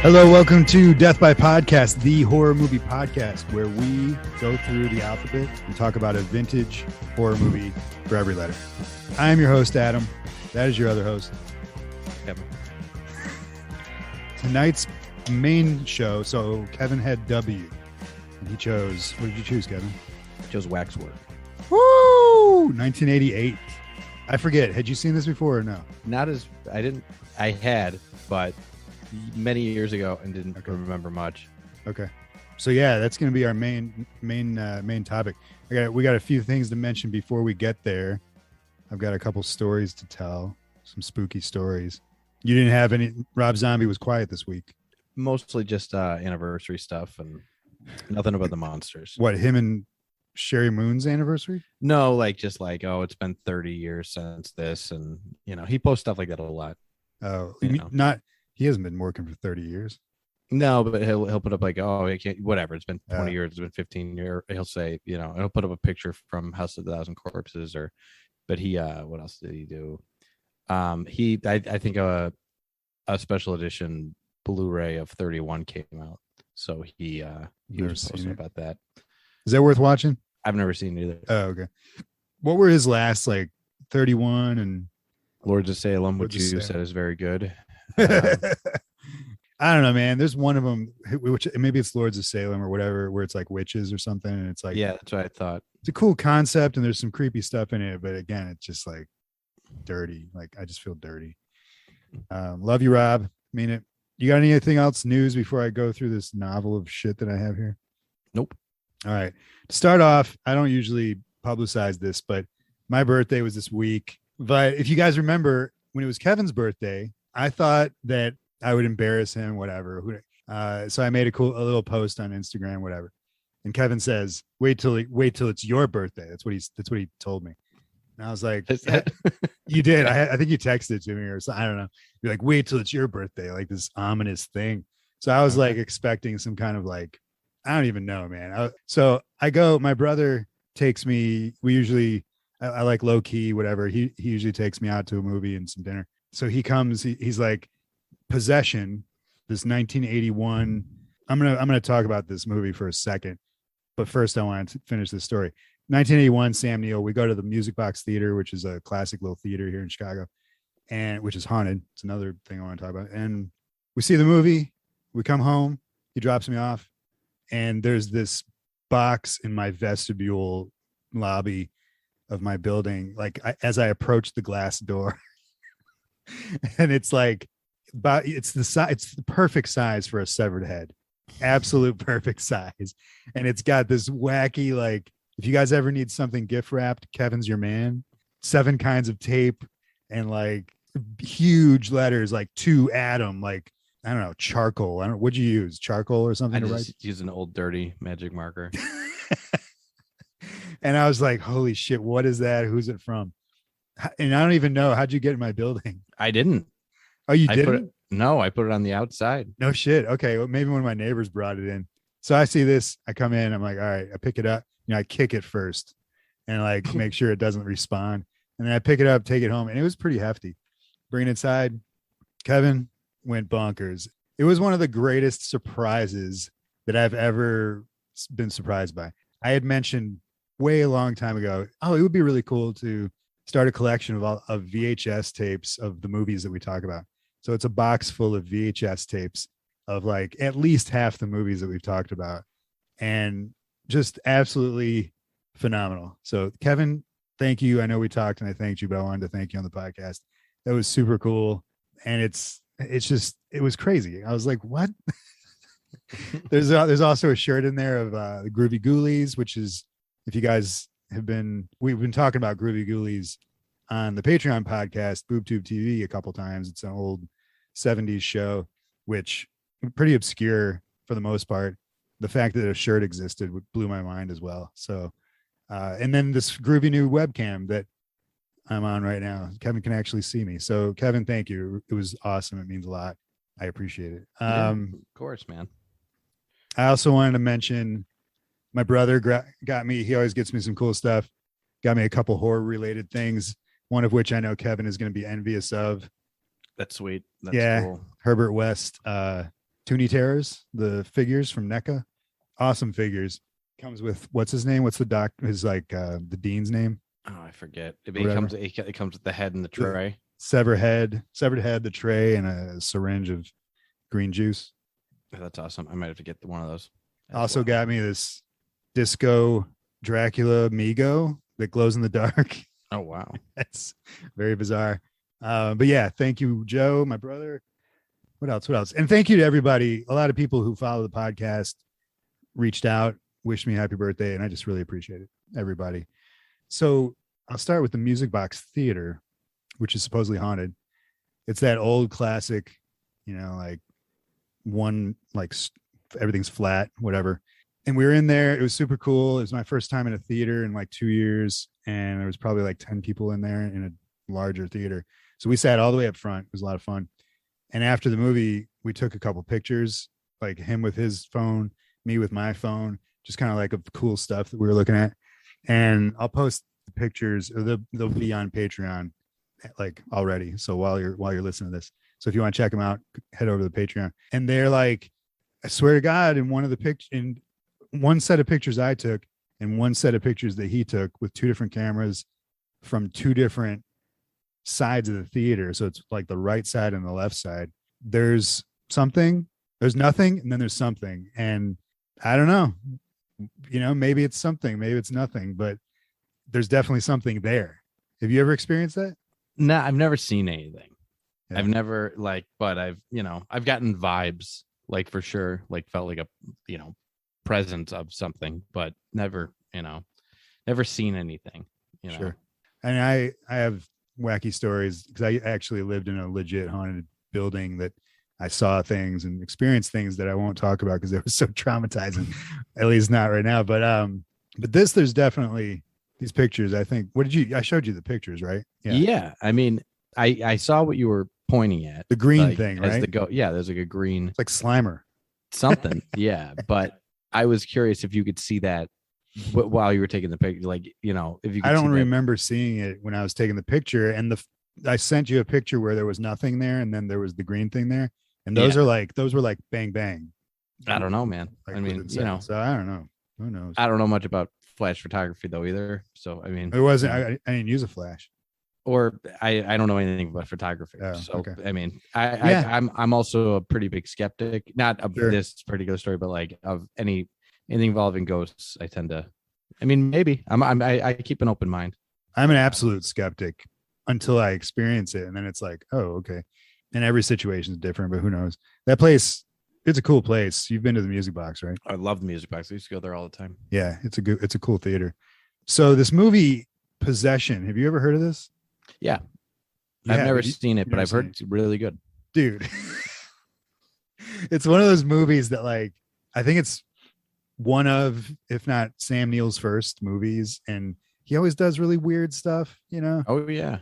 Hello, welcome to Death by Podcast, the horror movie podcast where we go through the alphabet and talk about a vintage horror movie for every letter. I am your host, Adam. That is your other host, Kevin. Tonight's main show, so Kevin had W, and he chose, what did you choose, Kevin? I chose Waxwork. Woo! 1988. I forget, had you seen this before or no? I had, but many years ago and didn't remember much. Okay. So yeah, that's going to be our main topic. We got a few things to mention before we get there. I've got a couple stories to tell, some spooky stories. You didn't have any. Rob Zombie was quiet this week. Mostly just anniversary stuff and nothing about the monsters. What, him and Sherry Moon's anniversary? No, it's been 30 years since this, and he posts stuff like that a lot. Oh, he hasn't been working for 30 years. No, but he'll put up I can't, whatever. It's been 20 years. It's been 15 years. He'll say, he'll put up a picture from House of the Thousand Corpses, but what else did he do? I think a special edition Blu-ray of 31 came out. So he was posting about that. Is that worth watching? I've never seen it either. Oh, okay. What were his last 31 and Lords of Salem, which you said is very good. I don't know, man. There's one of them, which maybe it's Lords of Salem or whatever, where it's like witches or something, and it's yeah, that's what I thought. It's a cool concept, and there's some creepy stuff in it, but again, it's just dirty. I just feel dirty. Love you, Rob. Mean it. You got anything else news before I go through this novel of shit that I have here? Nope. All right. To start off, I don't usually publicize this, but my birthday was this week. But if you guys remember, when it was Kevin's birthday, I thought that I would embarrass him, whatever. So I made a little post on Instagram, whatever. And Kevin says, wait till it's your birthday. That's what he told me. And I was like, you did. I think you texted it to me or something. I don't know. You're like, wait till it's your birthday, like this ominous thing. So I was expecting some kind of I don't even know, man. So I go, my brother takes me, I like low key, whatever. He usually takes me out to a movie and some dinner. So he comes, he's like, Possession, this 1981. I'm gonna talk about this movie for a second, but first I want to finish this story. 1981, Sam Neill. We go to the Music Box Theater, which is a classic little theater here in Chicago, and which is haunted. It's another thing I want to talk about. And we see the movie. We come home. He drops me off, and there's this box in my vestibule lobby of my building. As I approach the glass door, and it's it's the perfect size for a severed head, absolute perfect size. And it's got this wacky, if you guys ever need something gift wrapped, Kevin's your man. 7 kinds of tape and huge letters, to Adam, I don't know, charcoal. What'd you use? Charcoal or something? I just use an old dirty magic marker. And I was like, holy shit, what is that? Who's it from? And I don't even know. How'd you get in my building? I didn't. Oh, you didn't? No, I put it on the outside. No shit. Okay. Well, maybe one of my neighbors brought it in. So I see this, I come in, I'm like, all right, I pick it up. I kick it first and make sure it doesn't respawn. And then I pick it up, take it home. And it was pretty hefty. Bring it inside. Kevin went bonkers. It was one of the greatest surprises that I've ever been surprised by. I had mentioned way a long time ago, it would be really cool to start a collection of VHS tapes of the movies that we talk about. So it's a box full of VHS tapes of at least half the movies that we've talked about, and just absolutely phenomenal. So Kevin, thank you. I know we talked and I thanked you, but I wanted to thank you on the podcast. That was super cool. And it was crazy. I was like, what? There's also a shirt in there of the Groovy Ghoulies, which is, if you guys we've been talking about Groovy Ghoulies on the Patreon podcast, BoobTube TV, a couple times. It's an old 70s show, which pretty obscure for the most part. The fact that a shirt existed blew my mind as well. So, and then this groovy new webcam that I'm on right now, Kevin can actually see me. So Kevin, thank you. It was awesome. It means a lot. I appreciate it. Of course, man. I also wanted to mention my brother got me. He always gets me some cool stuff. Got me a couple horror related things. One of which I know Kevin is going to be envious of. That's sweet. That's cool. Herbert West Toonie Terrors, the figures from NECA. Awesome figures. Comes with what's his name? What's the doc? His like the dean's name? Oh, I forget. Whatever. It comes with the head and the tray. Severed head, the tray, and a syringe of green juice. That's awesome. I might have to get one of those. Also got me this disco Dracula Migo that glows in the dark. Oh wow, that's very bizarre. But yeah, thank you, Joe, my brother. What else? And thank you to everybody. A lot of people who follow the podcast reached out, wished me happy birthday, and I just really appreciate it, everybody. So I'll start with the Music Box Theater, which is supposedly haunted. It's that old classic, like everything's flat, whatever. And we were in there. It was super cool. It was my first time in a theater in like 2 years. And there was probably like 10 people in there in a larger theater. So we sat all the way up front. It was a lot of fun. And after the movie, we took a couple pictures, like him with his phone, me with my phone, just kind of like of cool stuff that we were looking at. And I'll post the pictures, or they'll be on Patreon like already. So while you're listening to this, so if you want to check them out, head over to the Patreon. And they're like, I swear to God, in one set of pictures I took and one set of pictures that he took with two different cameras from two different sides of the theater. So it's like the right side and the left side. There's nothing, and then there's something. And I don't know, maybe it's something, maybe it's nothing, but there's definitely something there. Have you ever experienced that? No, I've never seen anything. Yeah. I've never but I've gotten vibes, like for sure, like felt like a, presence of something, but never seen anything, Sure. And I have wacky stories because I actually lived in a legit haunted building that I saw things and experienced things that I won't talk about because it was so traumatizing, at least not right now. But there's definitely these pictures. I think, I showed you the pictures, right? Yeah. I mean, I saw what you were pointing at. The green thing, right? There's like a green. It's like Slimer. Something. Yeah. But I was curious if you could see that while you were taking the picture, if you could. I don't remember seeing it when I was taking the picture, and I sent you a picture where there was nothing there, and then there was the green thing there, and those were like bang bang. I don't know, man. Like I mean, so I don't know. Who knows? I don't know much about flash photography though either. So I mean, it wasn't. I didn't use a flash. Or I don't know anything about photography. Oh, so okay. I mean, I'm also a pretty big skeptic, not of this particular story, but like of anything involving ghosts. I tend to, maybe I keep an open mind. I'm an absolute skeptic until I experience it, and then it's like, oh, okay. And every situation is different, but who knows? That place, it's a cool place. You've been to the Music Box, right? I love the Music Box. I used to go there all the time. Yeah, it's a cool theater. So this movie Possession, have you ever heard of this? Yeah. I've never seen it, but I've heard it's really good. Dude. It's one of those movies that, like, I think it's one of, if not Sam Neill's first movies, and he always does really weird stuff, Oh yeah,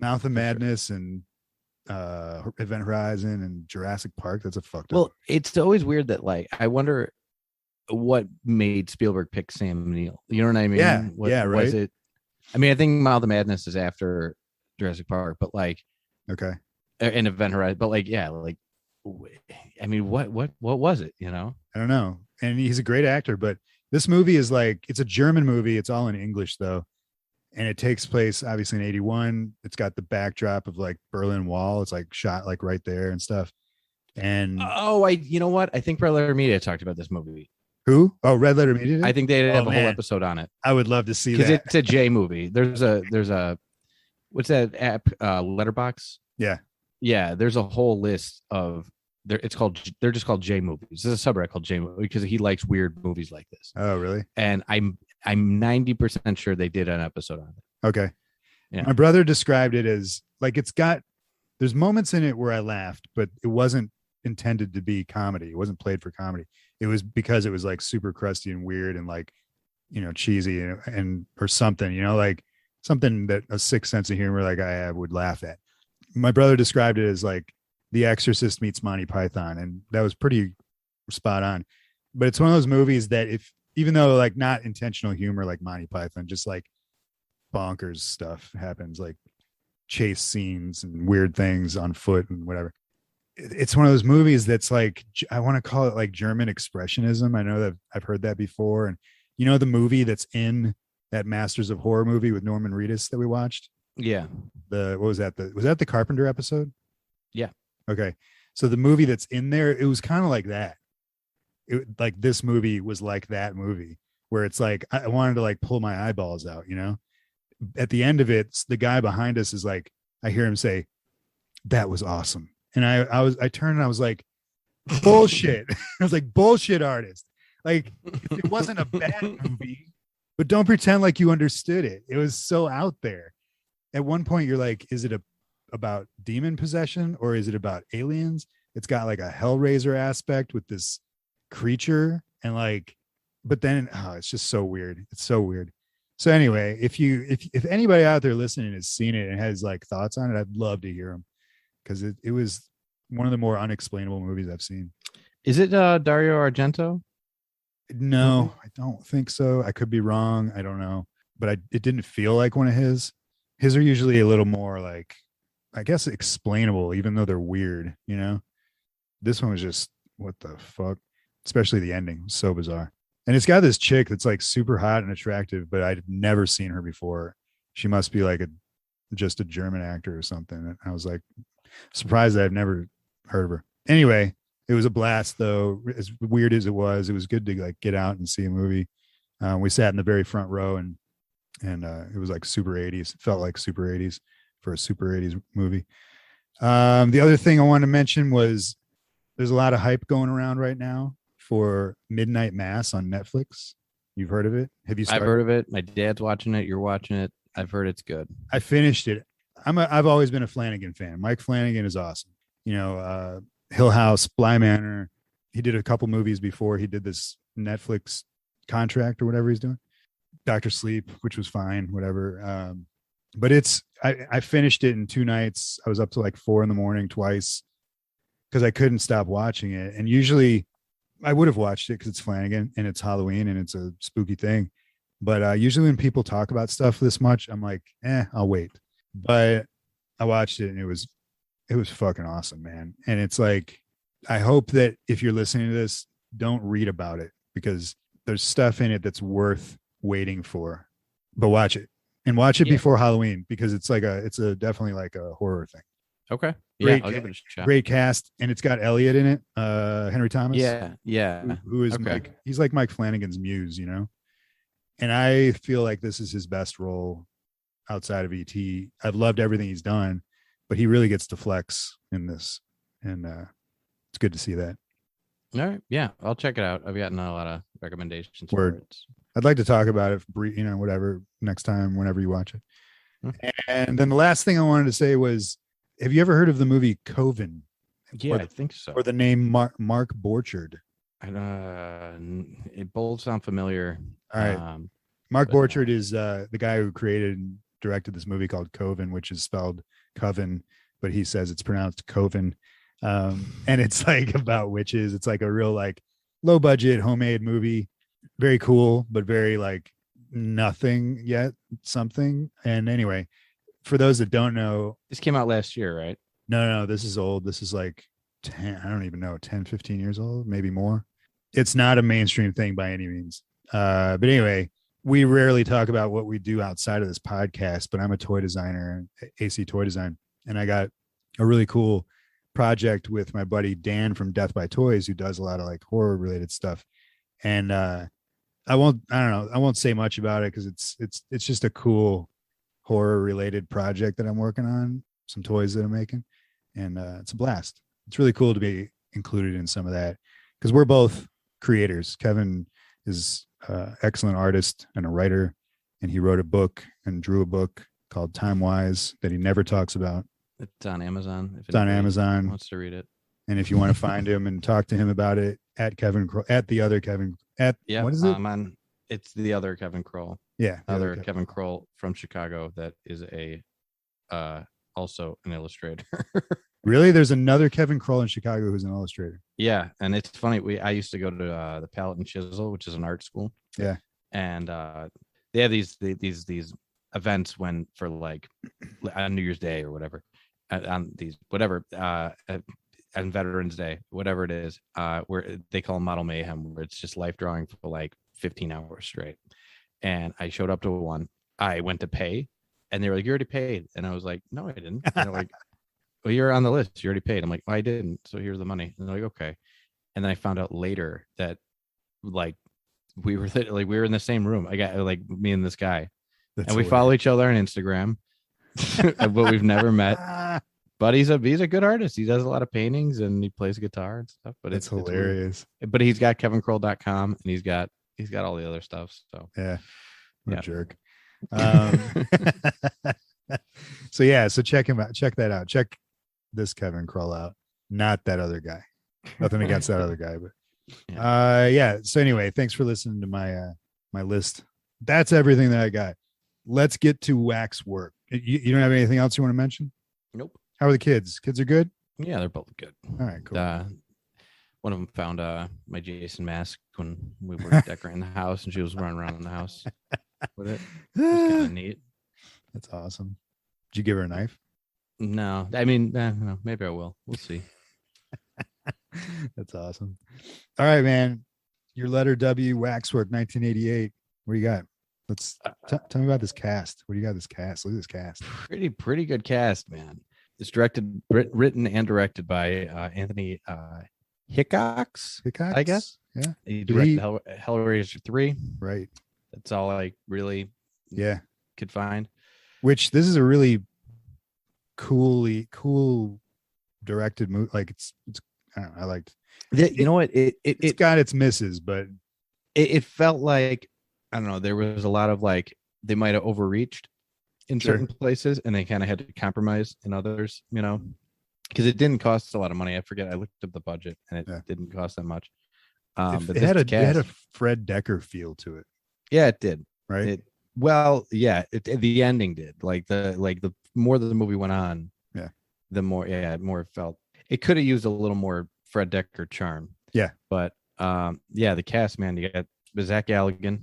Mouth of Madness and Event Horizon and Jurassic Park. That's a fucked up. Well, it's always weird that, like, I wonder what made Spielberg pick Sam Neill. You know what I mean? Yeah, right. Was it? I think Mouth of Madness is after Jurassic Park, but like, okay, and Event Horizon, but like, yeah, like, what was it? I don't know. And he's a great actor, but this movie is like, it's a German movie. It's all in English though. And it takes place obviously in 81. It's got the backdrop of like Berlin Wall. It's like shot like right there and stuff. And you know what? I think Red Letter Media talked about this movie. Who? Oh, Red Letter Media did? I think they have a whole episode on it. I would love to see that. Because it's a J movie. There's a what's that app? Letterbox? Yeah. Yeah. There's a whole list of they're just called J movies. There's a subreddit called J movie because he likes weird movies like this. Oh, really? And I'm 90% sure they did an episode on it. Okay. Yeah. My brother described it as like, there's moments in it where I laughed, but it wasn't intended to be comedy. It wasn't played for comedy. It was because it was like super crusty and weird and like, cheesy and or something, like something that a sick sense of humor like I would laugh at. My brother described it as like The Exorcist meets Monty Python, and that was pretty spot on. But it's one of those movies that even though like not intentional humor like Monty Python, just like bonkers stuff happens, like chase scenes and weird things on foot and whatever. it's one of those movies that's like, I want to call it like German expressionism. I know that I've heard that before. And you know, the movie that's in that Masters of Horror movie with Norman Reedus that we watched? Yeah. What was that? Was that the Carpenter episode? Yeah. Okay. So the movie that's in there, it was kind of like that. Like this movie was like that movie where it's like, I wanted to like pull my eyeballs out, you know? At the end of it, the guy behind us is like, I hear him say, that was awesome. And I turned and I was like, bullshit. I was like, bullshit artist. Like, it wasn't a bad movie, but don't pretend like you understood it. It was so out there. At one point, you're like, is it about demon possession or is it about aliens? It's got like a Hellraiser aspect with this creature and like, but then it's just so weird. It's so weird. So anyway, if anybody out there listening has seen it and has like thoughts on it, I'd love to hear them because it was one of the more unexplainable movies I've seen. Is it Dario Argento? No, I don't think so. I could be wrong. I don't know, but it didn't feel like one of his. His are usually a little more like, I guess, explainable, even though they're weird, you know? This one was just, what the fuck? Especially the ending was so bizarre. And it's got this chick that's like super hot and attractive, but I'd never seen her before. She must be like just a German actor or something. And I was like surprised that I've never heard of her. Anyway, it was a blast though. As weird as it was good to like get out and see a movie. We sat in the very front row and it was like super 80s. It felt like super 80s for a super 80s movie. The other thing I wanted to mention was there's a lot of hype going around right now for Midnight Mass on Netflix. You've heard of it? Have you started? I've heard of it. My dad's watching it. You're watching it. I've heard it's good. I finished it. I've always been a Flanagan fan. Mike Flanagan is awesome. You know, Hill House, Bly Manor. He did a couple movies before he did this Netflix contract or whatever he's doing. Dr. Sleep, which was fine, whatever. But I finished it in 2 nights. I was up to like 4 a.m. twice because I couldn't stop watching it. And usually I would have watched it because it's Flanagan and it's Halloween and it's a spooky thing. But usually when people talk about stuff this much, I'm like, I'll wait. But I watched it and it was fucking awesome, man. And it's like, I hope that if you're listening to this, don't read about it because there's stuff in it that's worth waiting for. But watch it and watch it before Halloween because it's definitely like a horror thing. Okay. Great, I'll give it a shot. Great cast, and it's got Elliot in it. Henry Thomas. Yeah. Who is okay. He's like Mike Flanagan's muse, you know. And I feel like this is his best role outside of E.T. I've loved everything he's done, but he really gets to flex in this, and it's good to see that. All right, yeah, I'll check it out. I've gotten a lot of recommendations. Word. For it. I'd like to talk about it, you know, whatever next time, whenever you watch it. And then the last thing I wanted to say was, have you ever heard of the movie Coven? Yeah, I think so. Or the name Mark Borchardt. It both sound familiar. All right. Mark Borchardt is the guy who created and directed this movie called Coven, which is spelled Coven, but he says it's pronounced Coven. And it's like about witches. It's like a real like low budget homemade movie. Very cool, but very like nothing yet something. And anyway, for those that don't know, this came out last year, right? No, this is old. This is like 10, I don't even know, 10, 15 years old, maybe more. It's not a mainstream thing by any means. But anyway, we rarely talk about what we do outside of this podcast, but I'm a toy designer, AC Toy Design. And I got a really cool project with my buddy Dan from Death by Toys, who does a lot of like horror related stuff. And I won't say much about it because it's just a cool horror related project that I'm working on, some toys that I'm making, and it's a blast. It's really cool to be included in some of that because we're both creators. Kevin is excellent artist and a writer, and he wrote a book and drew a book called Time Wise that he never talks about. It's on Amazon. It's on Amazon. Wants to read it, and if you want to find him and talk to him about it, at the other Kevin. What is it? It's the other Kevin Kroll. Yeah, other Kevin Kroll from Chicago that is also an illustrator. Really? There's another Kevin Kroll in Chicago who's an illustrator. Yeah, and it's funny. I used to go to the Palette and Chisel, which is an art school. Yeah, and they have these events when for like on New Year's Day or whatever, on these whatever on Veterans Day, whatever it is, where they call them Model Mayhem, where it's just life drawing for like 15 hours straight. And I showed up to one. I went to pay, and they were like, "You already paid," and I was like, "No, I didn't." And they're like, "Well, you're on the list. You already paid." I'm like, well, "I didn't. So here's the money." And they're like, "Okay." And then I found out later that like we were in the same room. I got like me and this guy, and we follow each other on Instagram, but we've never met. But he's a good artist. He does a lot of paintings and he plays guitar and stuff. But it's hilarious. But he's got kevinkroll.com and he's got all the other stuff. So yeah, what a jerk. So check him out. Check that out. Check this Kevin Kroll out. Not that other guy. Nothing against that other guy, but yeah. So anyway, thanks for listening to my list. That's everything that I got. Let's get to Waxwork. You don't have anything else you want to mention? Nope. How are the kids? Kids are good? Yeah, they're both good. All right, cool. One of them found my Jason mask when we were decorating the house, and she was running around the house with it. It was kind of neat. That's awesome. Did you give her a knife? No, I mean, no, maybe I will. We'll see. That's awesome. All right, man. Your letter W, Waxwork, 1988. What do you got? Let's tell me about this cast. What do you got? This cast. Look at this cast. Pretty good cast, man. It's written and directed by Anthony Hickox, I guess. Yeah. He directed Hellraiser 3. Right. That's all I really could find. Which this is a really cool directed movie. Like it's I don't know, I liked it. You know what? It's got its misses, but it felt like, I don't know, there was a lot of like they might have overreached in certain places and they kind of had to compromise in others, you know, because it didn't cost a lot of money. I forget, I looked up the budget and it didn't cost that much. But it had a Fred Decker feel to it. Yeah, it did. Right. The ending did. Like the more that the movie went on, the more it felt it could have used a little more Fred Decker charm. Yeah. But the cast, man, you got Zach Galligan,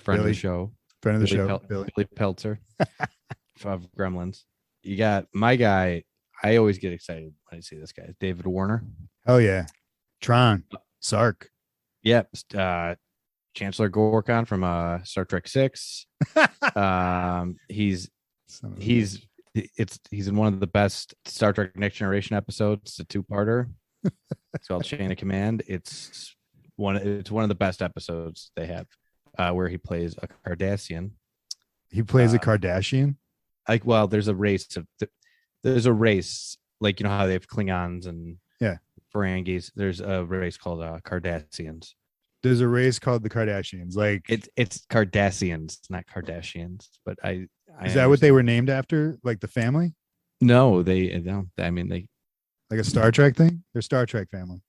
friend of the show. Billy Peltzer of Gremlins. You got my guy. I always get excited when I see this guy, David Warner. Oh yeah, Tron, Sark. Yep, Chancellor Gorkon from Star Trek 6. He's in one of the best Star Trek Next Generation episodes. It's a 2-parter. It's called Chain of Command. It's one of the best episodes they have, where he plays a Cardassian. He plays a Kardashian. Like, well, there's a race like, you know how they have Klingons and Ferengis. There's a race called Cardassians. There's a race called the Kardashians. Like it's Cardassians, not Kardashians. But is that what they were named after? Like the family? No, they don't. I mean, they like a Star Trek thing. They're Star Trek family.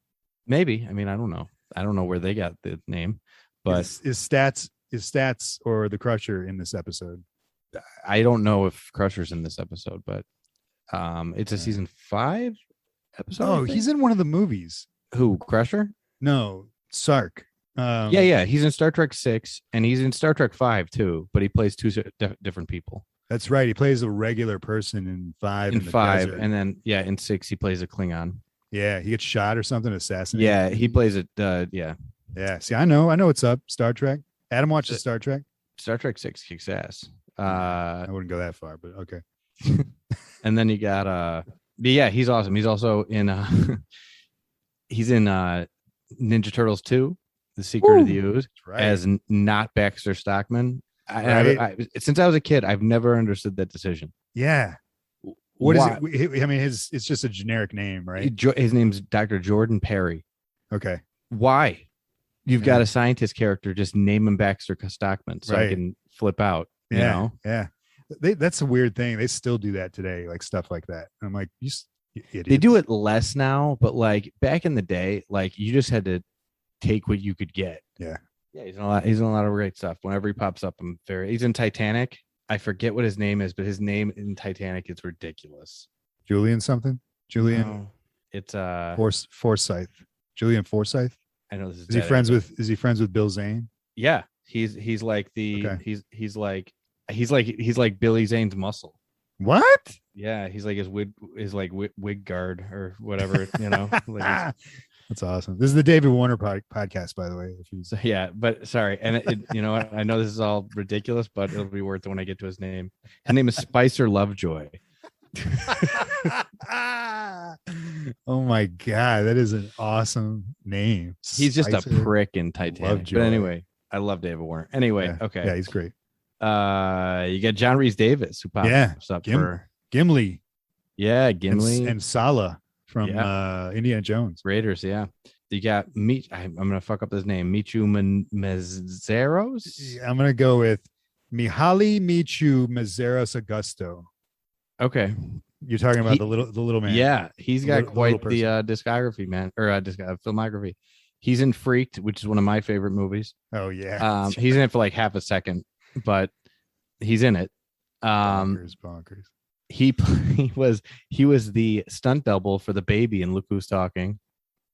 Maybe. I mean, I don't know. I don't know where they got the name. But is Stats or the Crusher in this episode? I don't know if Crusher's in this episode, but it's a season 5 episode. Oh, he's in one of the movies. Who, Crusher? No, Sark. He's in Star Trek 6 and he's in Star Trek 5 too, but he plays two different people. That's right. He plays a regular person in 5. In 5, and then in 6 he plays a Klingon. Yeah, he gets shot or something, assassinated. Yeah, he plays it. Yeah. See, I know what's up. Star Trek. Adam watches Star Trek. Star Trek 6 kicks ass. I wouldn't go that far, but okay. And then you got he's awesome. He's also in he's in Ninja Turtles 2, The Secret of the Ooze, as not Baxter Stockman. Since I was a kid, I've never understood that decision. Yeah. What is it? I mean, it's just a generic name, right? His name's Dr. Jordan Perry. Okay. Why? You've got a scientist character, just name him Baxter Stockman so I can flip out. You know? Yeah. That's a weird thing. They still do that today, like stuff like that. I'm like, you idiot. They do it less now, but like back in the day, like you just had to take what you could get. Yeah. Yeah, he's in a lot of great stuff. Whenever he pops up, he's in Titanic. I forget what his name is, but his name in Titanic is ridiculous. Julian something? Julian? No, it's Forsyth. Julian Forsyth? I know this is. Is he friends with Bill Zane? Yeah. He's like he's like Billy Zane's muscle. What? Yeah, he's like his wig guard or whatever, you know. Like That's awesome. This is the David Warner podcast, by the way. If you so, yeah, but sorry, and you know what? I know this is all ridiculous, but it'll be worth it when I get to his name. His name is Spicer Lovejoy. Oh my god, that is an awesome name. He's just Spicer a prick in Titanic. Lovejoy. But anyway, I love David Warner. Anyway, Yeah. okay. Yeah, he's great. You got John Rhys Davis who pops up for Gimli. Yeah, Gimli and Sala from Indiana Jones. Raiders. Yeah, you got I'm gonna fuck up his name. Michu Mezeros. I'm gonna go with Mihaly Michu Mezeros Augusto. Okay, you're talking about the little man. Yeah, he's got quite the discography, man, or filmography. He's in Freaked, which is one of my favorite movies. Oh yeah. He's in it for like half a second, but he's in it. Bonkers. He was the stunt double for the baby in Look Who's Talking.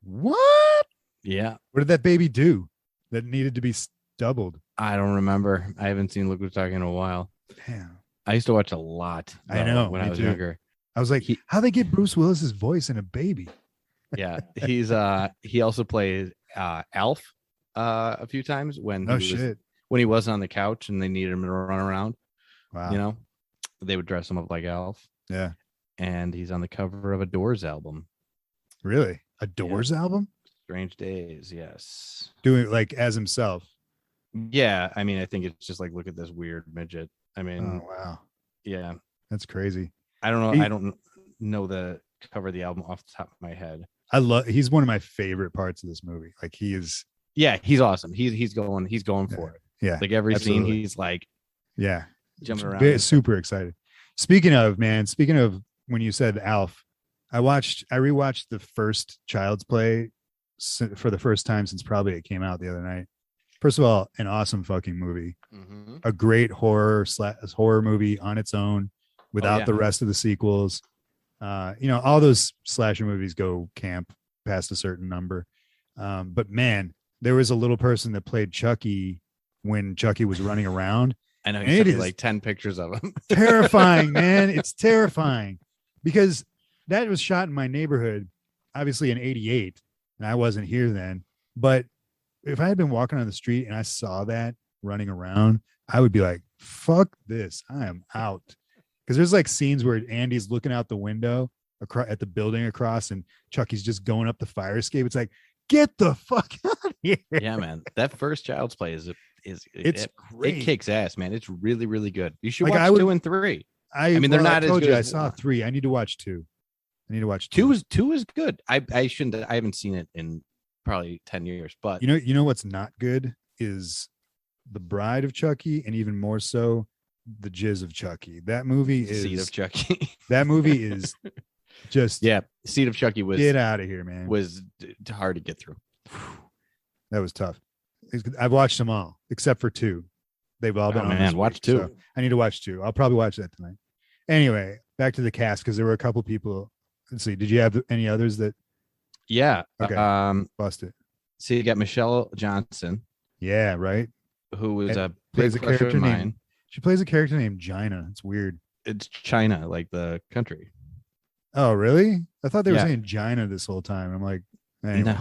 What? Yeah. What did that baby do that needed to be doubled? I don't remember. I haven't seen Look Who's Talking in a while. Damn. I used to watch a lot. I know when I was younger. I was like, how they get Bruce Willis's voice in a baby? Yeah, he also played Alf a few times when he was on the couch and they needed him to run around. Wow. You know, they would dress him up like Alf. Yeah. And he's on the cover of a Doors album. Really? A Doors album? Strange Days, yes. Doing like as himself. Yeah, I mean, I think it's just like, look at this weird midget. I mean, oh wow. Yeah. That's crazy. I don't know. I don't know the cover of the album off the top of my head. He's one of my favorite parts of this movie. Like he is. Yeah, he's awesome. He's going for it. Yeah. Like every scene, he's like, jumping around. Super excited. Speaking of when you said Alf, I rewatched the first Child's Play for the first time since probably it came out the other night. First of all, an awesome fucking movie, a great horror movie on its own without the rest of the sequels. All those slasher movies go camp past a certain number. But man, there was a little person that played Chucky when Chucky was running around. I know. He sent me like 10 pictures of him. Terrifying, man. It's terrifying because that was shot in my neighborhood, obviously in '88, and I wasn't here then. But if I had been walking on the street and I saw that running around, I would be like, fuck this. I am out. Because there's like scenes where Andy's looking out the window at the building across and Chucky's just going up the fire escape. It's like, get the fuck out of here. Yeah, man. That first Child's Play is great. It kicks ass, man. It's really, really good. You should watch 2 and 3. I mean, they're not as good. I saw 1. 3. I need to watch 2. I need to watch 2. 2 is good. I haven't seen it in probably 10 years, but you know what's not good is The Bride of Chucky, and even more so The Jizz of Chucky. That movie is Seed of Chucky. That movie is just Seed of Chucky was get out of here, man. Was hard to get through. That was tough. I've watched them all except for 2. They've all been on. Man, watch 2. So I need to watch 2. I'll probably watch that tonight. Anyway, back to the cast because there were a couple people. Let's see. Did you have any others that? Yeah. Okay. Bust it. So you got Michelle Johnson. Yeah. Right. Who is plays a character named. She plays a character named Gyna. It's weird. It's China, like the country. Oh, really? I thought they were saying Gyna this whole time. I'm like, anyway.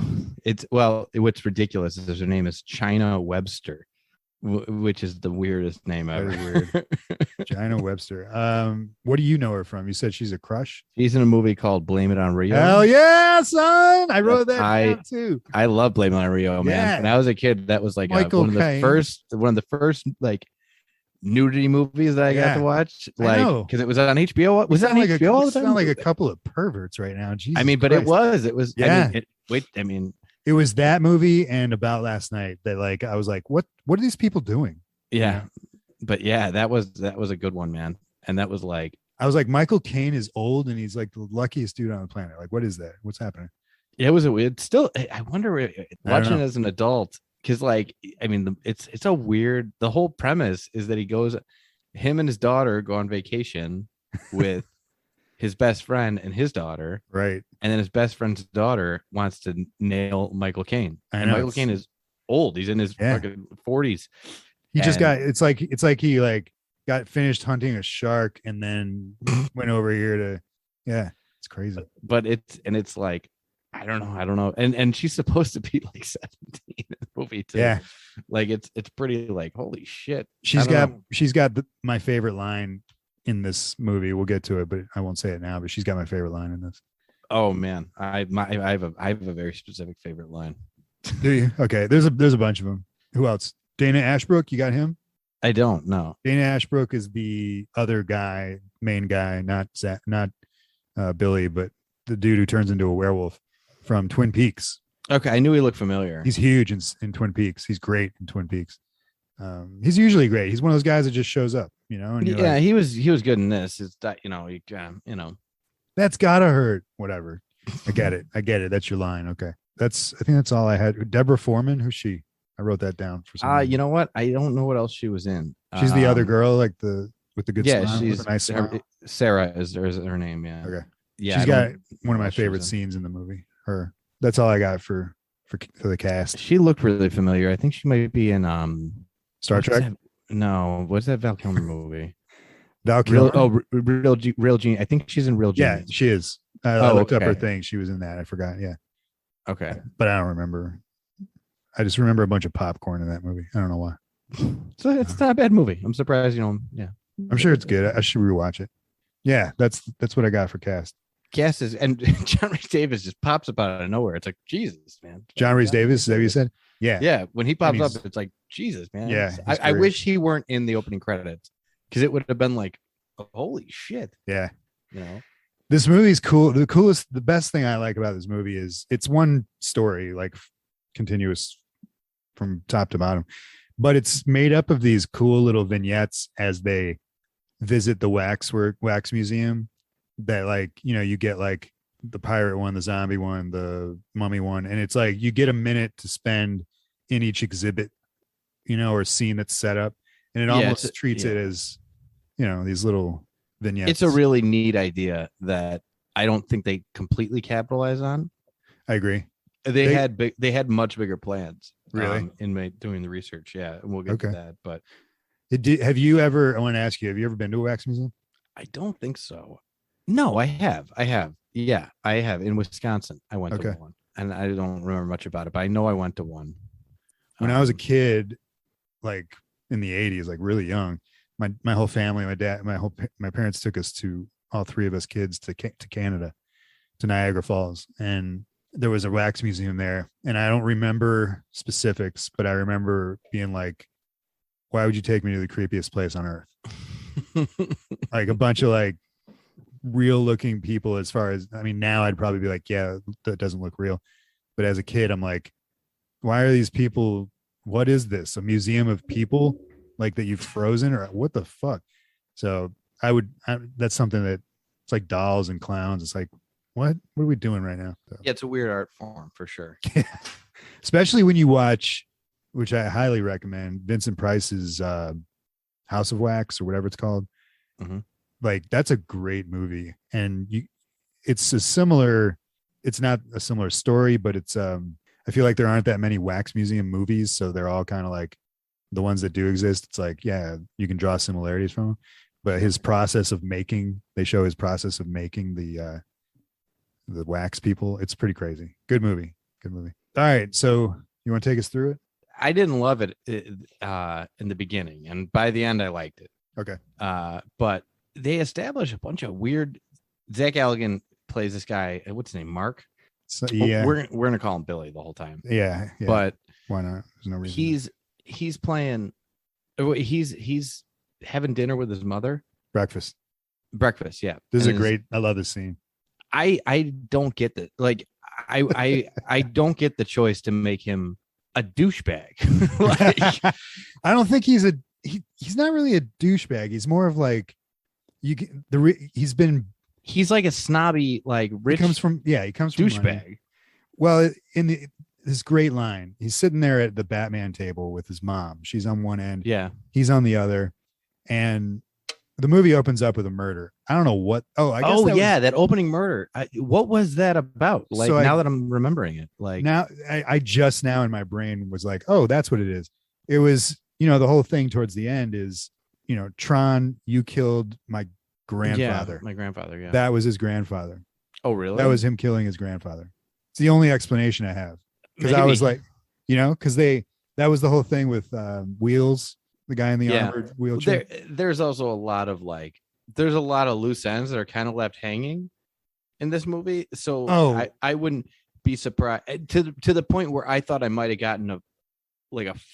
No. What's ridiculous is her name is China Webster, which is the weirdest name ever. Weird. Gyna Webster. What do you know her from? You said she's a crush. She's in a movie called Blame It on Rio. Hell yeah, son! I wrote that down too. I love Blame It on Rio, man. Yeah. When I was a kid, that was like one of the first like nudity movies that I got to watch, like because it was on HBO. Was it on HBO all the time? Sound like a couple of perverts right now. Jesus I mean, but Christ. it was. Yeah. It was that movie and About Last Night that like I was like, what are these people doing? Yeah, but yeah, that was a good one, man. And that was like, I was like, Michael Caine is old and he's like the luckiest dude on the planet. Like, what is that? What's happening? It was it's still. I wonder watching it as an adult. Because, like, I mean, it's a weird. The whole premise is that him and his daughter go on vacation with his best friend and his daughter, right? And then his best friend's daughter wants to nail Michael Caine. And Michael Caine is old; he's in his fucking 40s. He just got. It's like he like got finished hunting a shark and then went over here to, yeah, it's crazy. But it's like, I don't know. And she's supposed to be like 17 in the movie too. Yeah. Like it's pretty like, holy shit. She's got my favorite line in this movie. We'll get to it, but I won't say it now, but she's got my favorite line in this. Oh man. I have a very specific favorite line. Do you? Okay. There's a bunch of them. Who else? Dana Ashbrook. You got him? I don't know. Dana Ashbrook is the other guy, main guy, not Billy, but the dude who turns into a werewolf from Twin Peaks. Okay, I knew he looked familiar. He's huge in Twin Peaks. He's great in Twin Peaks. He's usually great. He's one of those guys that just shows up, And yeah, like, he was good in this. It's that that's gotta hurt. Whatever. I get it. That's your line. Okay. I think that's all I had. Deborah Foreman. Who's she? I wrote that down for some reason. You know what? I don't know what else she was in. She's the other girl, like with the good smile. She's with a nice smile. Sarah is her name. Yeah. Okay. Yeah. She's got one of my favorite scenes in the movie. Her. That's all I got for the cast. She looked really familiar. I think she might be in Star Trek. No, what's that Val Kilmer movie? Val Kilmer. Real Genius. I think she's in Real Genius. Yeah, she is. I looked up her thing. She was in that. I forgot. Yeah. Okay. But I don't remember. I just remember a bunch of popcorn in that movie. I don't know why. So it's not a bad movie. I'm surprised. Yeah. I'm sure it's good. I should rewatch it. Yeah, that's what I got for cast. Cast is, and John Rhys Davis just pops up out of nowhere. It's like, Jesus, man. John Rhys Davis, is that what you said? Yeah. Yeah. When he pops up, it's like, Jesus, man. Yeah. I wish he weren't in the opening credits because it would have been like, holy shit. Yeah. This movie's cool. The best thing I like about this movie is it's one story, like continuous from top to bottom, but it's made up of these cool little vignettes as they visit the wax museum that, like, you get like the pirate one, the zombie one, the mummy one, and it's like you get a minute to spend in each exhibit, or scene that's set up, and it almost treats it as, these little vignettes. It's a really neat idea that I don't think they completely capitalize on. I agree. They had much bigger plans. Really? In doing the research. Yeah. And we'll get to that. But have you ever been to a wax museum? I don't think so. No, I have. Yeah, I have. In Wisconsin, I went to one. And I don't remember much about it, but I know I went to one. When I was a kid, like in the 80s, like really young, my whole family, my dad, my parents took us all three of us kids to Canada, to Niagara Falls. And there was a wax museum there, and I don't remember specifics, but I remember being like, why would you take me to the creepiest place on earth? Like a bunch of like real looking people. As far as, I mean, now I'd probably be like, yeah, that doesn't look real. But as a kid, I'm like, why are these people? What is this? A museum of people like that you've frozen, or what the fuck? So that's something that it's like dolls and clowns. It's like, what are we doing right now? So. Yeah, it's a weird art form for sure. Yeah. Especially when you watch, which I highly recommend, Vincent Price's House of Wax, or whatever it's called. Mm-hmm. Like, that's a great movie. And it's not a similar story, but it's I feel like there aren't that many wax museum movies, so they're all kind of like the ones that do exist. It's like, yeah, you can draw similarities from them, but they show his process of making the wax people. It's pretty crazy. Good movie. All right, so you want to take us through it? I didn't love it in the beginning, and by the end I liked it. Okay. But they establish a bunch of weird. Zach Galligan plays this guy. What's his name? Mark. So, yeah, we're gonna call him Billy the whole time. Yeah. But why not? There's no reason. He's playing. He's having dinner with his mother. Breakfast. Yeah. This is I love this scene. I don't get that. Like I don't get the choice to make him a douchebag. Like, I don't think he's not really a douchebag. He's more of like he's like a snobby, like rich. He comes from douchebag. Money. Well, this great line, he's sitting there at the Batman table with his mom. She's on one end. Yeah. He's on the other. And the movie opens up with a murder. I don't know what. That opening murder. What was that about? Like, so now that I'm remembering it, like now I just now in my brain was like, oh, that's what it is. It was, the whole thing towards the end is Tron, you killed my grandfather. Yeah, my grandfather. Yeah. That was his grandfather. Oh, really? That was him killing his grandfather. It's the only explanation I have. Because I was like, because that was the whole thing with Wheels, the guy in the armored wheelchair. There's also a lot of there's a lot of loose ends that are kind of left hanging in this movie. So I wouldn't be surprised to the point where I thought I might have gotten a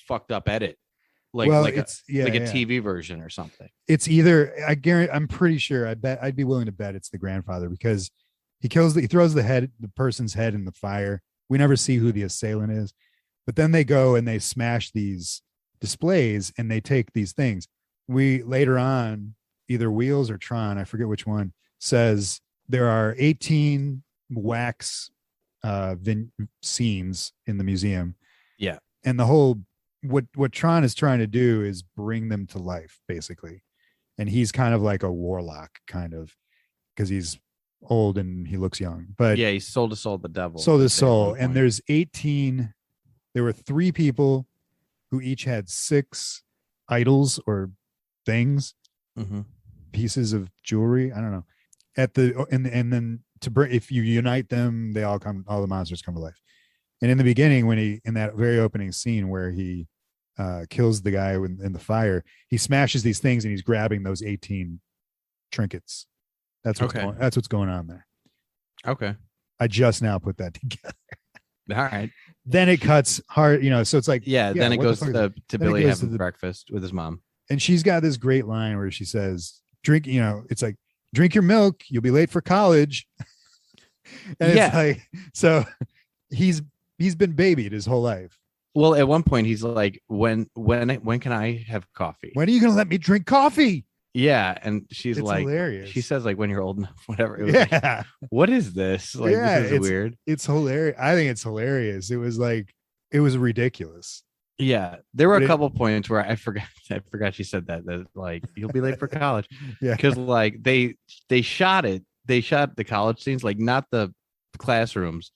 fucked up edit. A TV version or something. It's either, I guarantee, I'm pretty sure, I'd be willing to bet it's the grandfather, because he throws the person's head in the fire. We never see who the assailant is, but then they go and they smash these displays and they take these things. We later on, either Wheels or Tron, I forget which one, says there are 18 wax scenes in the museum. Yeah. And the whole, what Tron is trying to do is bring them to life, basically. And he's kind of like a warlock, kind of, because he's old and he looks young. But yeah, he sold his soul to the devil. Sold his soul. And there were 3 people who each had 6 idols or things, pieces of jewelry. I don't know. And then if you unite them, all the monsters come to life. And in the beginning, in that very opening scene where he kills the guy in the fire, he smashes these things and he's grabbing those 18 trinkets. That's what's going on there. Okay. I just now put that together. All right. Then it cuts hard, so it's like, then it goes to Billy having breakfast with his mom. And she's got this great line where she says, drink, it's like, drink your milk, you'll be late for college. And it's like, so he's been babied his whole life. Well, at one point he's like, when can I have coffee? When are you going to let me drink coffee? Yeah. And she's hilarious. She says when you're old enough, whatever. It was what is this? This is weird. It's hilarious. I think it's hilarious. It was ridiculous. Yeah. There were a couple points where I forgot she said that you'll be late for college. Yeah. Cause they shot the college scenes, not the classrooms.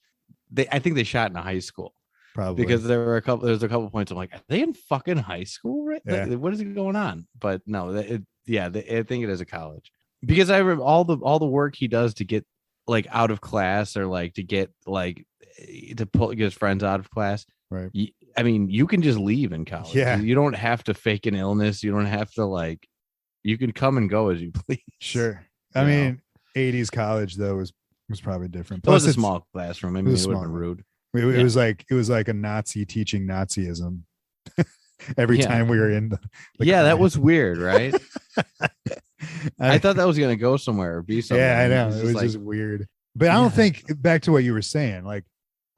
I think they shot in a high school. Probably, because there's a couple points I'm like, are they in fucking high school? Right? Yeah. What is going on? But no, I think it is a college, because I remember all the work he does to get out of class, or to get to get his friends out of class. Right. I mean, you can just leave in college. Yeah. You don't have to fake an illness. You don't have to you can come and go as you please. Sure. I mean, 80s college though was probably different. Plus, it was a small classroom. I mean, it would have been rude. It was like a Nazi teaching Nazism every time we were in the that was weird, right? I thought that was gonna go somewhere or be something. Yeah, I know. It was just weird. But I don't think, back to what you were saying,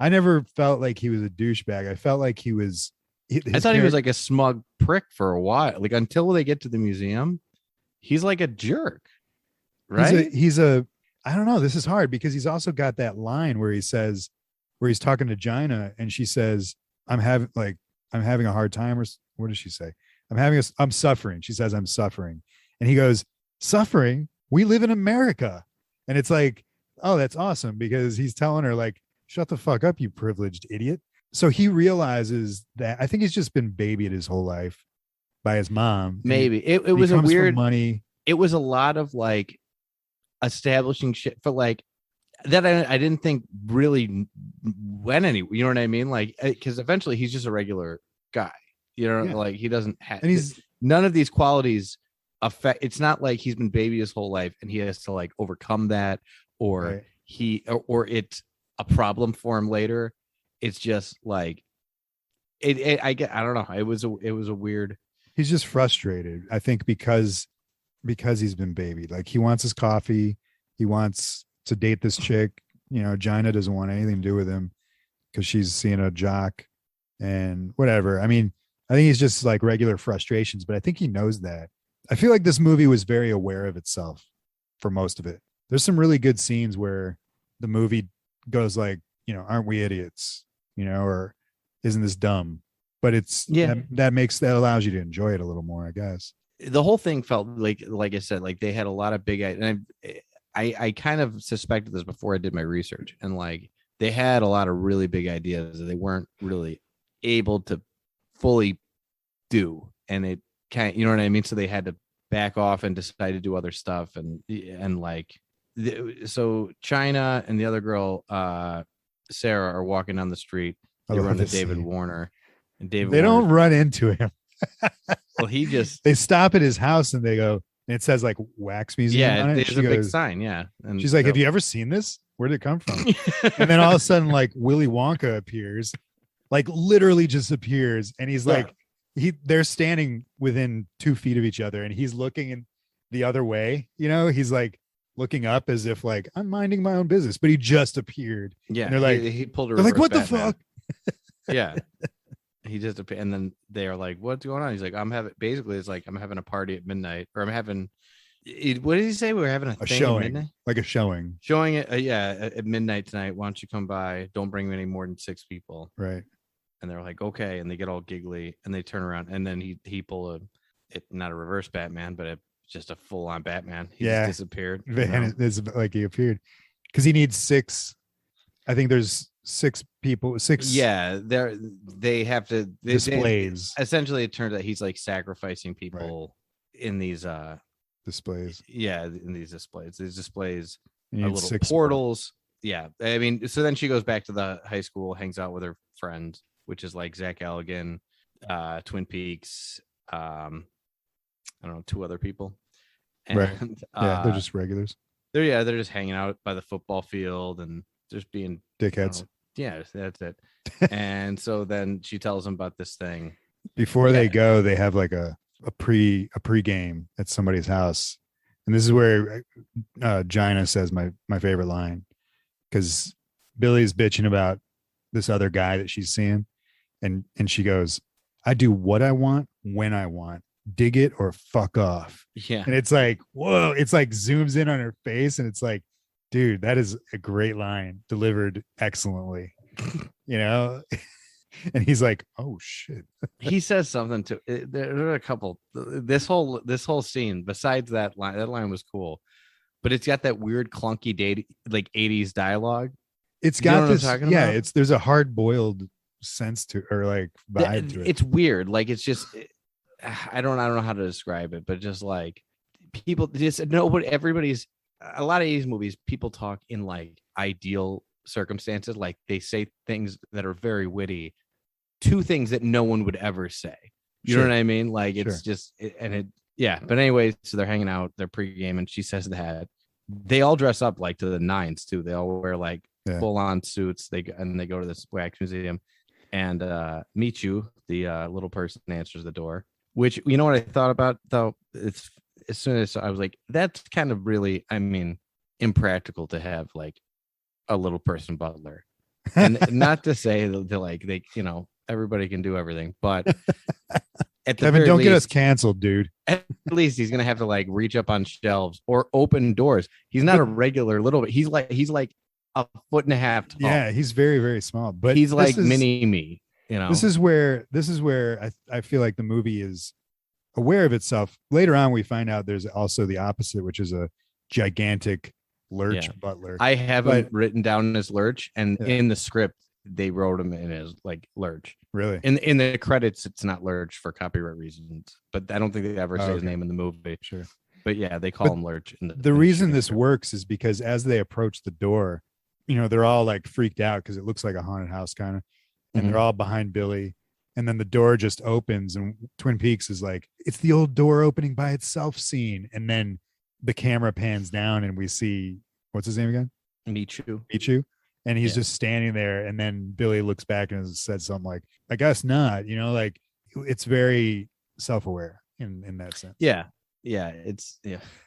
I never felt like he was a douchebag. I felt like he was. I thought he was like a smug prick for a while. Until they get to the museum, he's like a jerk, right? He's I don't know. This is hard because he's also got that line where he's talking to Gyna and she says, I'm having a hard time, or what does she say? I'm suffering. She says, I'm suffering. And he goes, suffering? We live in America. And it's like, oh, that's awesome, because he's telling her shut the fuck up, you privileged idiot. So he realizes that, I think he's just been babied his whole life by his mom. Maybe it was a weird money. It was a lot of establishing shit for that I didn't think really went anywhere. You know what I mean? Because eventually he's just a regular guy. He doesn't have, and none of these qualities affect. It's not like he's been baby his whole life and he has to overcome that, or or it's a problem for him later. It's just I don't know. It was a weird. He's just frustrated, I think, because he's been babied. He wants his coffee. He wants to date this chick. Gyna doesn't want anything to do with him because she's seeing a jock and whatever. I mean, I think he's just regular frustrations, but I think he knows that. I feel like this movie was very aware of itself for most of it. There's some really good scenes where the movie goes aren't we idiots? Or isn't this dumb? But it's that allows you to enjoy it a little more, I guess. The whole thing felt like I said, they had a lot of big, and I kind of suspected this before I did my research, and they had a lot of really big ideas that they weren't really able to fully do, and it kind of, you know what I mean? So they had to back off and decide to do other stuff. And like, so China and the other girl, Sarah, are walking down the street. They run into David Warner, and David. They don't run into him. Well, he just they stop at his house and they go. And it says like Wax Museum on it. There's a big sign. Yeah, and she's like, "Have you ever seen this? Where did it come from?" And then all of a sudden, like Willy Wonka appears, like literally just appears, and he's like, they're standing within 2 feet of each other, and he's looking in the other way. You know, he's like looking up as if like I'm minding my own business, but he just appeared. Yeah, and they're like, he pulled a. They're like, what Batman. the fuck? Yeah. He just appeared, and then they are like, "What's going on?" He's like, "I'm having." Basically, it's like I'm having a party at midnight, or I'm having. What did he say? We were having a thing showing, at midnight? like a showing. Showing it, at midnight tonight. Why don't you come by? Don't bring any more than 6 people. Right. And they're like, okay, and they get all giggly, and they turn around, and then he pull not a reverse Batman, but it's just a full on Batman. He just disappeared. And it's like he appeared because he needs 6. I think there's 6 people. 6. Yeah, they have to displays. Essentially, it turns out he's like sacrificing people in these displays. Yeah, in these displays. These displays are little 6 portals. Yeah, I mean, so then she goes back to the high school, hangs out with her friends, which is like Zach Galligan, Twin Peaks. I don't know, 2 other people. And, right. Yeah, they're just regulars. They're just hanging out by the football field and just being dickheads. Yeah, that's it. And so then she tells them about this thing. Before they go, they have like a pre-game at somebody's house, and this is where Gyna says my favorite line, because Billy's bitching about this other guy that she's seeing, and she goes, "I do what I want when I want. Dig it or fuck off." Yeah, and it's like, whoa! It's like zooms in on her face, and it's like, dude, that is a great line delivered excellently, you know. And he's like, "Oh shit." He says something to. There are a couple. This whole scene, besides that line was cool, but it's got that weird clunky date like 80s dialogue. It's got this. Yeah, there's a hard boiled sense to, or like vibe to it. It's weird. Like it's just, I don't know how to describe it, but just like people just nobody. Everybody's a lot of these movies. People talk in like ideal circumstances, like they say things that are very witty to things that no one would ever say. You know what I mean? Like it's just but anyways, so they're hanging out, they're pregame, and she says that they all dress up like to the nines too. They all wear like full on suits. They go to this wax museum, and Michu, the little person, answers the door. Which, you know what I thought about though? It's as soon as I was like, that's kind of really, I mean, impractical to have like a little person butler, and not to say that like they, you know, everybody can do everything, but at the Kevin, don't get us canceled, dude. At least he's gonna have to like reach up on shelves or open doors. He's not a regular little bit. He's like a 1.5 foot tall. Yeah, he's very, very small, but he's like mini me. You know, this is where I feel like the movie is aware of itself. Later on, we find out there's also the opposite, which is a gigantic Lurch butler. I have him written down as Lurch, and in the script they wrote him in as like Lurch. Really? In the credits, it's not Lurch for copyright reasons, but I don't think they ever say his name in the movie. Sure. But yeah, they call him Lurch. The reason this works is because as they approach the door, you know, they're all like freaked out because it looks like a haunted house kind of, and they're all behind Billy. And then the door just opens, and Twin Peaks is like, it's the old door opening by itself scene. And then the camera pans down and we see, what's his name again? Michu. And he's just standing there. And then Billy looks back and said something like, I guess not, you know, like it's very self-aware in that sense. Yeah. Yeah. It's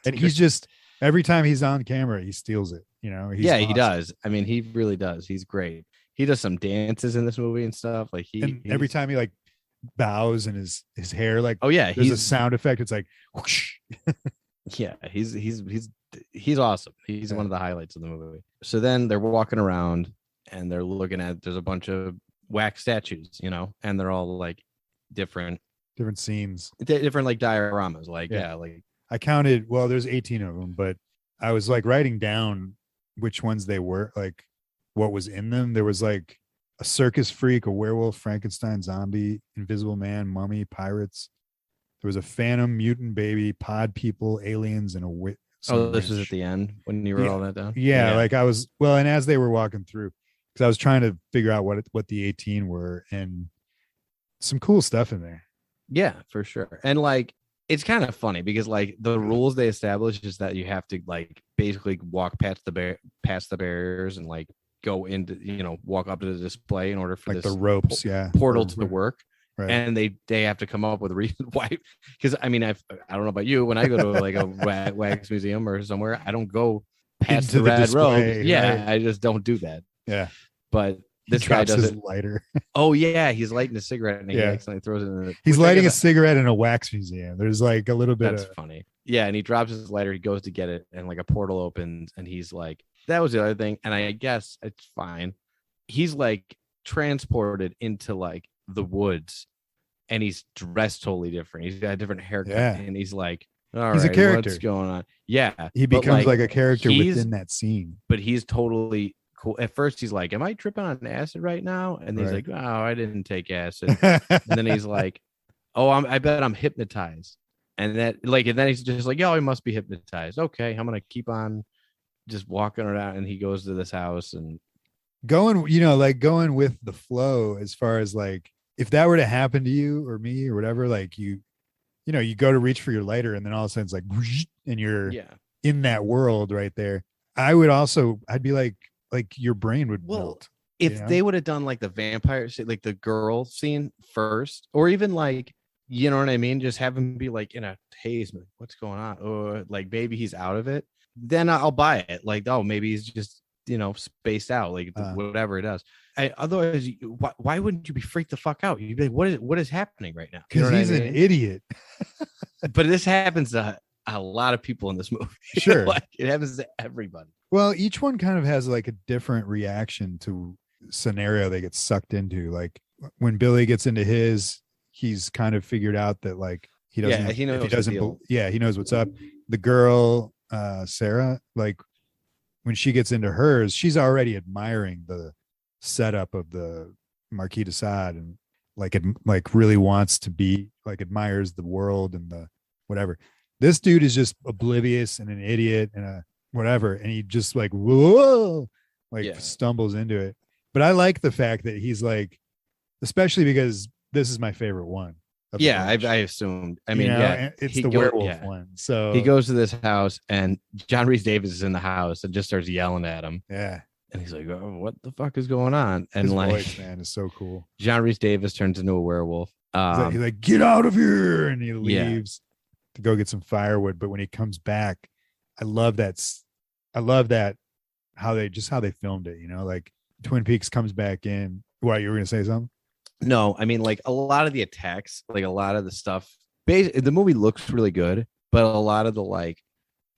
and he's just, every time he's on camera, he steals it, you know? He's awesome. He does. I mean, he really does. He's great. He does some dances in this movie and stuff. Like every time he like bows and his hair, like, there's a sound effect. It's like, whoosh. Yeah, he's awesome. He's one of the highlights of the movie. So then they're walking around and they're looking at, there's a bunch of wax statues, you know, and they're all like different scenes, different like dioramas. Like, like I counted, well, there's 18 of them, but I was like writing down which ones they were, like what was in them. There was like a circus freak, a werewolf, Frankenstein, zombie, invisible man, mummy, pirates. There was a phantom, mutant baby, pod people, aliens, and a witch. This was at the end when you wrote all that down. Yeah, like I was and as they were walking through, because I was trying to figure out what the 18 were, and some cool stuff in there. Yeah, for sure. And like it's kind of funny because like the rules they established is that you have to like basically walk past the barriers and like go into, you know, walk up to the display in order for like this the ropes, portal to work. Right. And they have to come up with a reason why, because I mean I don't know about you, when I go to like a wax museum or somewhere, I don't go past into the red display, rope. Yeah, right. I just don't do that. Yeah, but this guy does his it. Lighter. Oh yeah, he's lighting a cigarette and he accidentally throws it in. He's lighting a cigarette in a wax museum. There's like a little bit. That's funny. Yeah, and he drops his lighter. He goes to get it, and like a portal opens, and he's like, "That was the other thing." And I guess it's fine. He's like transported into like the woods, and he's dressed totally different. He's got a different haircut, and he's like, "All he's right, a character. what's going on?" Yeah, he becomes like a character within that scene. But he's totally cool. At first, he's like, "Am I tripping on acid right now?" And he's like, "Oh, I didn't take acid." And then he's like, "Oh, I bet I'm hypnotized." And then he's just like, "Yo, he must be hypnotized." Okay, I'm gonna keep on just walking around. And he goes to this house and going with the flow, as far as like if that were to happen to you or me or whatever, like you go to reach for your lighter and then all of a sudden it's like whoosh, and you're in that world right there. I'd be like your brain would melt. If they would have done like the vampire shit, like the girl scene first, or even like, you know what I mean, just have him be like in a haze, what's going on, or like maybe he's out of it, then I'll buy it. Like, oh, maybe he's just, you know, spaced out, like whatever it does. Otherwise, why wouldn't you be freaked the fuck out? You'd be like, what is happening right now? Because he's an idiot. But this happens to a lot of people in this movie. Sure. Like, it happens to everybody. Well, each one kind of has like a different reaction to scenario they get sucked into. Like when Billy gets into his, he's kind of figured out that like he knows what's up. The girl, Sarah, like when she gets into hers, she's already admiring the setup of the Marquis de Sade, and like really wants to be, like, admires the world and the whatever. This dude is just oblivious and an idiot and a whatever, and he just like stumbles into it. But I like the fact that he's like, especially because this is my favorite one. Yeah, I assumed. I mean, it's the werewolf one. So he goes to this house, and John Rhys Davies is in the house and just starts yelling at him. Yeah, and he's like, "Oh, what the fuck is going on?" And his like, voice, man, is so cool. John Rhys Davies turns into a werewolf. He's like, "Get out of here!" And he leaves to go get some firewood. But when he comes back, I love that how they filmed it. You know, like Twin Peaks comes back in. What, you were gonna say something? No, I mean, like a lot of the attacks, like a lot of the stuff, the movie looks really good, but a lot of the like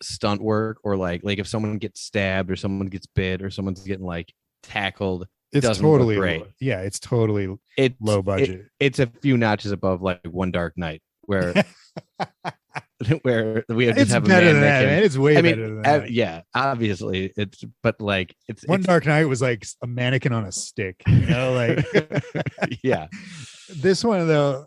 stunt work, or like if someone gets stabbed or someone gets bit or someone's getting like tackled, it's doesn't totally look great. Yeah, it's totally low budget. It's a few notches above like One Dark Night, where where we just have a man that can, it's way better than that. Yeah, obviously it's One Dark Night was like a mannequin on a stick, you know, like yeah. This one though,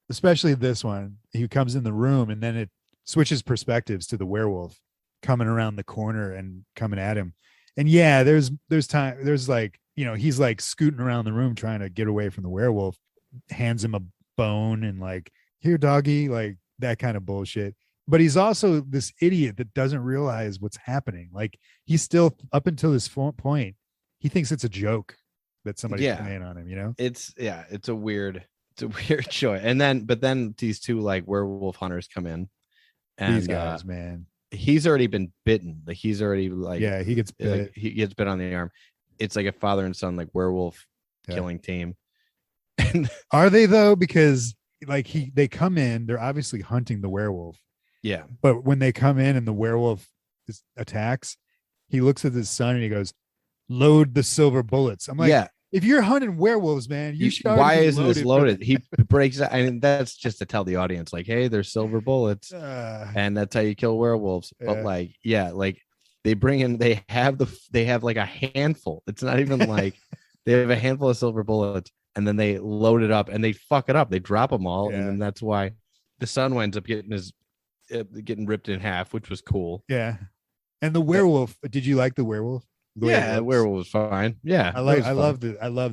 especially this one, he comes in the room and then it switches perspectives to the werewolf coming around the corner and coming at him. And yeah, there's like, you know, he's like scooting around the room trying to get away from the werewolf, hands him a bone and like, here, doggy, like that kind of bullshit. But he's also this idiot that doesn't realize what's happening. Like he's still, up until this point, he thinks it's a joke that somebody's playing on him, you know? It's a weird choice. But then these two like werewolf hunters come in, and these guys, man, he's already been bitten. Like he's already like, he gets bit. Like, he gets bit on the arm. It's like a father and son, like werewolf killing team. Are they though? Because like they come in, they're obviously hunting the werewolf. Yeah. But when they come in and the werewolf attacks, he looks at his son and he goes, "Load the silver bullets." I'm like, if you're hunting werewolves, man, you should. Why isn't this loaded? He breaks. I mean, that's just to tell the audience, like, hey, there's silver bullets, and that's how you kill werewolves. But like, like they bring in, they have like a handful. It's not even like they have a handful of silver bullets, and then they load it up and they fuck it up. They drop them all, and then that's why the son winds up getting ripped in half, which was cool. Yeah. And the werewolf, did you like the werewolf? The werewolf was fine. Yeah, I love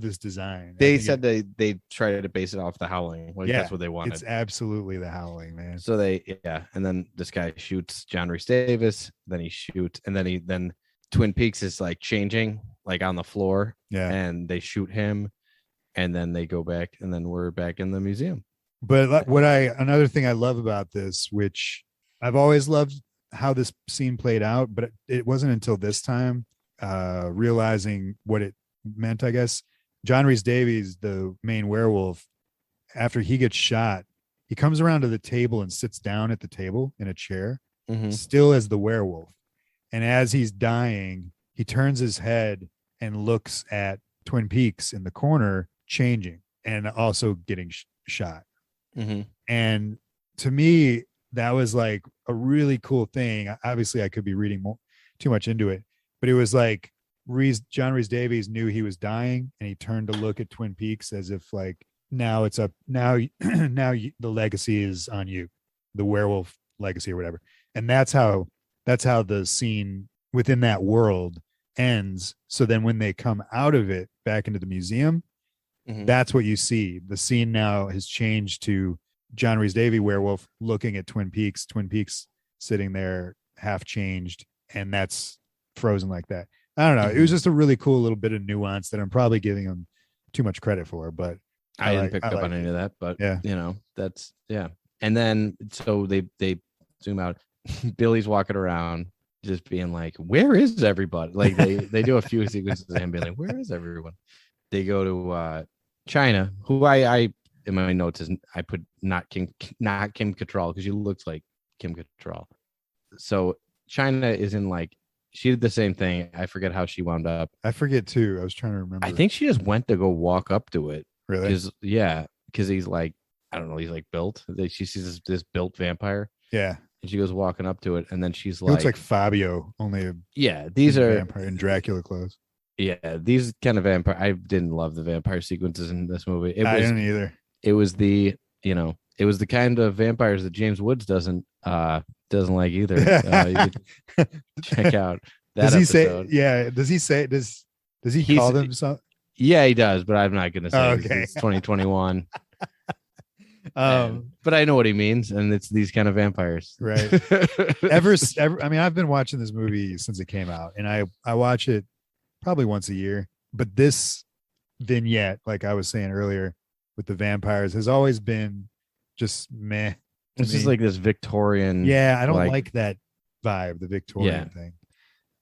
this design. They said they tried to base it off The Howling. That's what they wanted. It's absolutely The Howling, man. So and then this guy shoots John Rhys Davis, then he shoots, and then Twin Peaks is like changing, like on the floor. Yeah. And they shoot him, and then they go back, and then we're back in the museum. But another thing I love about this, which I've always loved how this scene played out, but it wasn't until this time realizing what it meant, I guess. John Rhys Davies, the main werewolf, after he gets shot, he comes around to the table and sits down at the table in a chair, still as the werewolf. And as he's dying, he turns his head and looks at Twin Peaks in the corner, changing and also getting shot. And to me, that was like a really cool thing. Obviously, I could be reading too much into it, but it was like John Rhys Davies knew he was dying, and he turned to look at Twin Peaks as if like, now it's up. Now the legacy is on you, the werewolf legacy or whatever. And that's how the scene within that world ends. So then when they come out of it back into the museum, that's what you see. The scene now has changed to John Rhys Davies werewolf looking at Twin Peaks sitting there half changed, and that's frozen like that. I don't know. It was just a really cool little bit of nuance that I'm probably giving him too much credit for, but I didn't pick up on any of that, but that's And then so they zoom out. Billy's walking around just being like, where is everybody? Like they do a few sequences of him being like, where is everyone? They go to Gyna, who I in my notes is I put not Kim Cattrall because she looks like Kim Cattrall. So Gyna is in like, she did the same thing. I forget how she wound up. I forget too. I was trying to remember. I think she just went to go walk up to it. Really? Because he's like, I don't know, he's like built. She sees this built vampire. Yeah. And she goes walking up to it, and then she's like, looks like Fabio, only these are vampire in Dracula clothes. Yeah, these kind of vampire. I didn't love the vampire sequences in this movie. I didn't either. It was the kind of vampires that James Woods doesn't like either. You could check out that. Does he episode. say? Yeah. Does he say? Does he call them something? Yeah, he does, but I'm not going to say. Okay. It's 2021. But I know what he means, and it's these kind of vampires, right? I mean, I've been watching this movie since it came out, and I watch it probably once a year. But this vignette, like I was saying earlier, with the vampires, has always been just meh. It's just like this Victorian. Yeah, I don't like that vibe, the Victorian thing.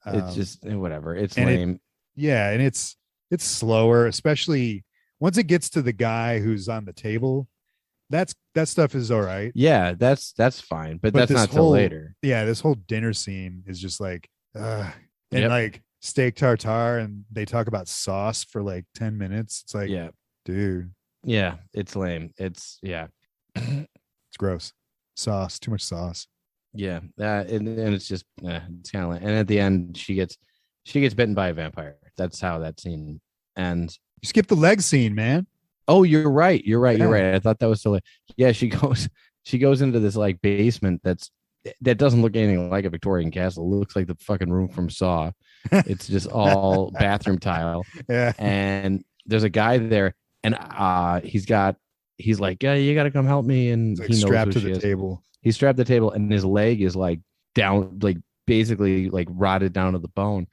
It's just whatever. It's lame. And it's slower, especially once it gets to the guy who's on the table. That stuff is all right. Yeah, that's fine, but that's not till later. Yeah, this whole dinner scene is just like, like steak tartare, and they talk about sauce for like 10 minutes. It's like, dude. Yeah, it's lame. It's it's gross. Sauce, too much sauce. Yeah, and it's just it's kind of like, and at the end she gets bitten by a vampire. That's how that scene ends. You skipped the leg scene, man. Oh, you're right. I thought that was so late. Yeah, she goes into this like basement that doesn't look anything like a Victorian castle. It looks like the fucking room from Saw. It's just all bathroom tile. Yeah. And there's a guy there, and he's like, yeah, you got to come help me. And like he knows strapped who to the table. He's strapped to the table, and his leg is like down, like basically like rotted down to the bone.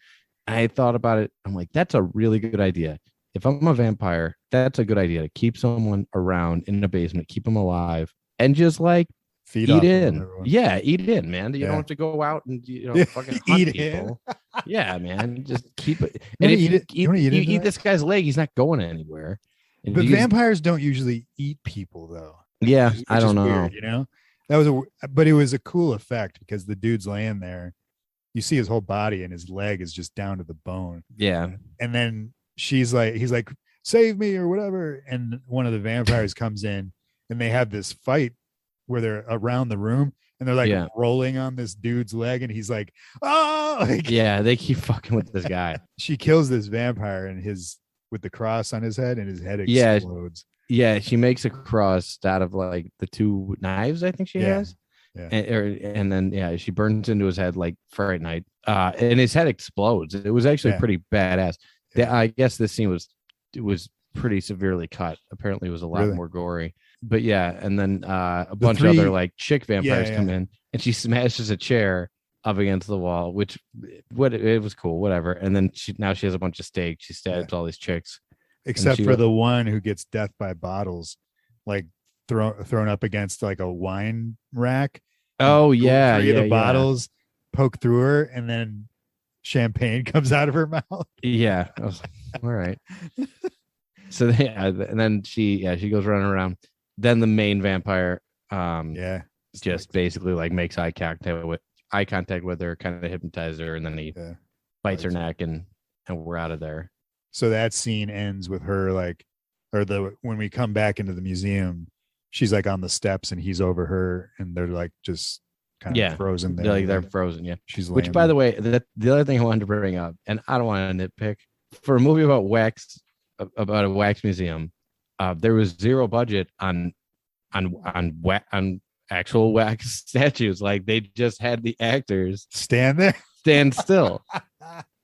I thought about it. I'm like, that's a really good idea. If I'm a vampire, that's a good idea to keep someone around in the basement, keep them alive, and just like eat in. Yeah, eat in, man. You don't have to go out and fucking hunt eat people. Yeah, man. Just keep it. And if you eat this guy's leg, he's not going anywhere. And but vampires don't usually eat people, though. Yeah, I don't know. Weird, but it was a cool effect because the dude's laying there. You see his whole body, and his leg is just down to the bone. Yeah, and then he's like, save me or whatever. And one of the vampires comes in, and they have this fight where they're around the room, and they're like rolling on this dude's leg, and he's like, oh, they keep fucking with this guy. She kills this vampire with the cross on his head, and his head explodes. Yeah, she makes a cross out of like the two knives I think she Yeah. has. Yeah. And then yeah, she burns into his head like Fright Night. And his head explodes. It was actually Yeah. pretty badass. Yeah. I guess this scene was pretty severely cut. Apparently it was a lot Really. more gory. But yeah, and then a The bunch of other three. like chick vampires Yeah. come in and she smashes a chair up against the wall, which it was cool, whatever. And then now she has a bunch of stakes. She Yeah. stabs all these chicks. And Except she for the one who gets death by bottles, like thrown up against like a wine rack, and oh like yeah, three of yeah, the yeah. bottles poke through her, and then champagne comes out of her mouth. Yeah. I was like, all right. So yeah, and then she goes running around. Then the main vampire Yeah. just basically like makes eye contact with her, kind of hypnotize her, and then he Yeah. bites her neck and we're out of there. So that scene ends with her like, or when we come back into the museum, she's like on the steps and he's over her, and they're like just kind of frozen there. They're frozen, yeah. She's Which, by the way, the other thing I wanted to bring up, and I don't want to nitpick, for a movie about about a wax museum, there was zero budget on actual wax statues. Like they just had the actors stand still.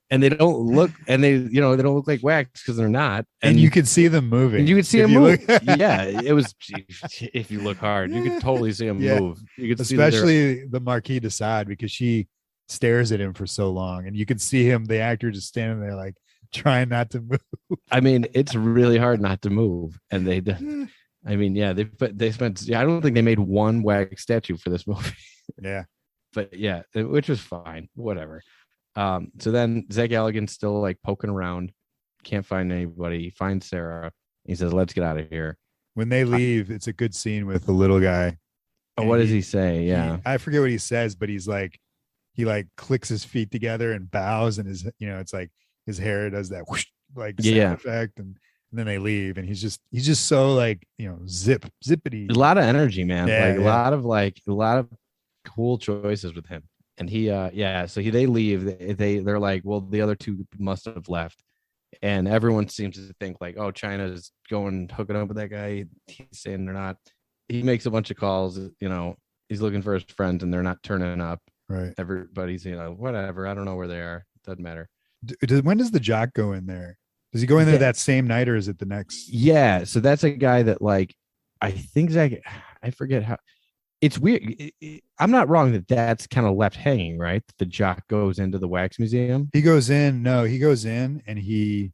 And they don't look, and they don't look like wax because they're not. And you could see them moving. You could see them move. Yeah, it was. If you look hard, you could totally see them move. You could especially the Marquis de Sade, because she stares at him for so long, and you could see him, the actor, just standing there like trying not to move. I mean, it's really hard not to move, and they did. I mean, yeah, they spent. I don't think they made one wax statue for this movie. Yeah, but yeah, which was fine. Whatever. So then Zach Galligan's still like poking around, can't find anybody. He finds Sarah. He says, "Let's get out of here." When they leave, it's a good scene with the little guy. Oh, what does he say? Yeah, I forget what he says, but he's like, he like clicks his feet together and bows, and his, it's like his hair does that whoosh, like sound effect, and then they leave, and he's just so like zippity. A lot of energy, man. Yeah, like a lot of cool choices with him. And they leave. They're like, well, the other two must have left, and everyone seems to think like, oh, China's hooking up with that guy. He's saying they're not. He makes a bunch of calls. He's looking for his friends, and they're not turning up. Right. Everybody's whatever. I don't know where they are. Doesn't matter. When does the jock go in there? Does he go in there that same night, or is it the next? Yeah. So that's a guy that like, I think Zach. I forget how. It's weird. I'm not wrong that that's kind of left hanging, right? The jock goes into the wax museum. He goes in. No, he goes in and he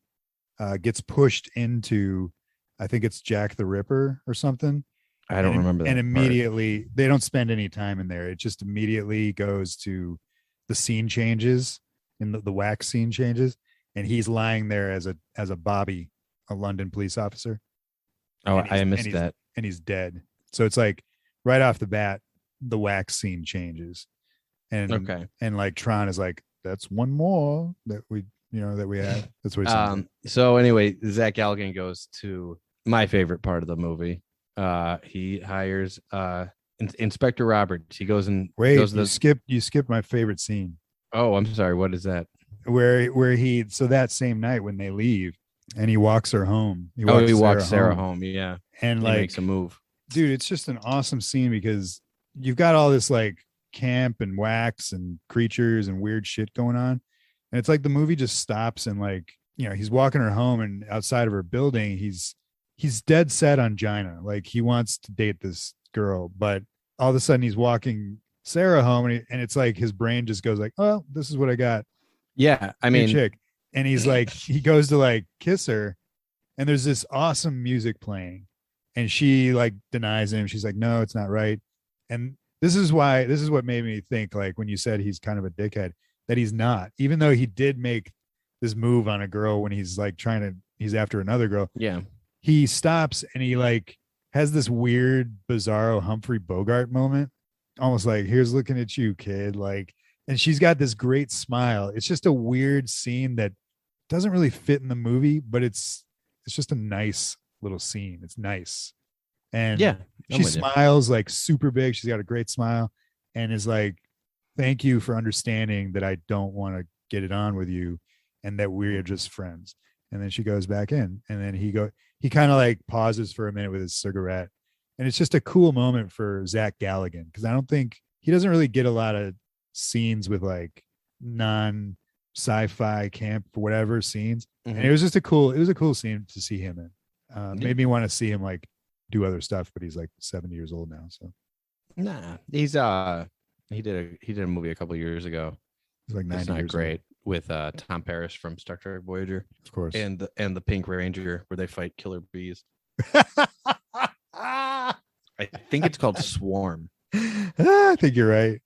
gets pushed into, I think it's Jack the Ripper or something. I don't remember that. And immediately, they don't spend any time in there. It just immediately goes to the scene changes, and the wax scene changes, and he's lying there as a Bobby, a London police officer. Oh, I missed that. And he's dead. So it's like, right off the bat, the wax scene changes, and like Tron is like, that's one more that we had. That's what he said. So anyway, Zach Galligan goes to my favorite part of the movie. He hires Inspector Roberts. He goes and you skipped my favorite scene. Oh, I'm sorry. What is that? Where so that same night when they leave, and he walks her home. He walks Sarah home. Yeah, and he makes a move. Dude, it's just an awesome scene because you've got all this like camp and wax and creatures and weird shit going on. And it's like the movie just stops and like, he's walking her home, and outside of her building, he's dead set on Gyna. Like he wants to date this girl, but all of a sudden he's walking Sarah home, and it's like his brain just goes like, oh, this is what I got. Yeah. I mean, chick. And he's like, he goes to like kiss her, and there's this awesome music playing. And she like denies him. She's like, no, it's not right. And this is what made me think, like, when you said he's kind of a dickhead, that he's not, even though he did make this move on a girl when he's like he's after another girl. Yeah. He stops and he like has this weird, bizarro Humphrey Bogart moment. Almost like, here's looking at you, kid. Like, and she's got this great smile. It's just a weird scene that doesn't really fit in the movie, but it's just a nice little scene. It's nice. And she smiles like super big. She's got a great smile and is like, thank you for understanding that I don't want to get it on with you and that we're just friends. And then she goes back in, and then he he kind of like pauses for a minute with his cigarette. And it's just a cool moment for Zach Galligan, because I don't think he doesn't really get a lot of scenes with like non sci-fi camp or whatever scenes. Mm-hmm. And it was a cool scene to see him in. Made me want to see him like do other stuff, but he's like 70 years old now. So nah, he's he did a movie a couple years ago. He's like 90 it's not years great old. With Tom Paris from Star Trek Voyager, Of course. and the Pink Ranger where they fight killer bees. I think it's called Swarm. I think you're right.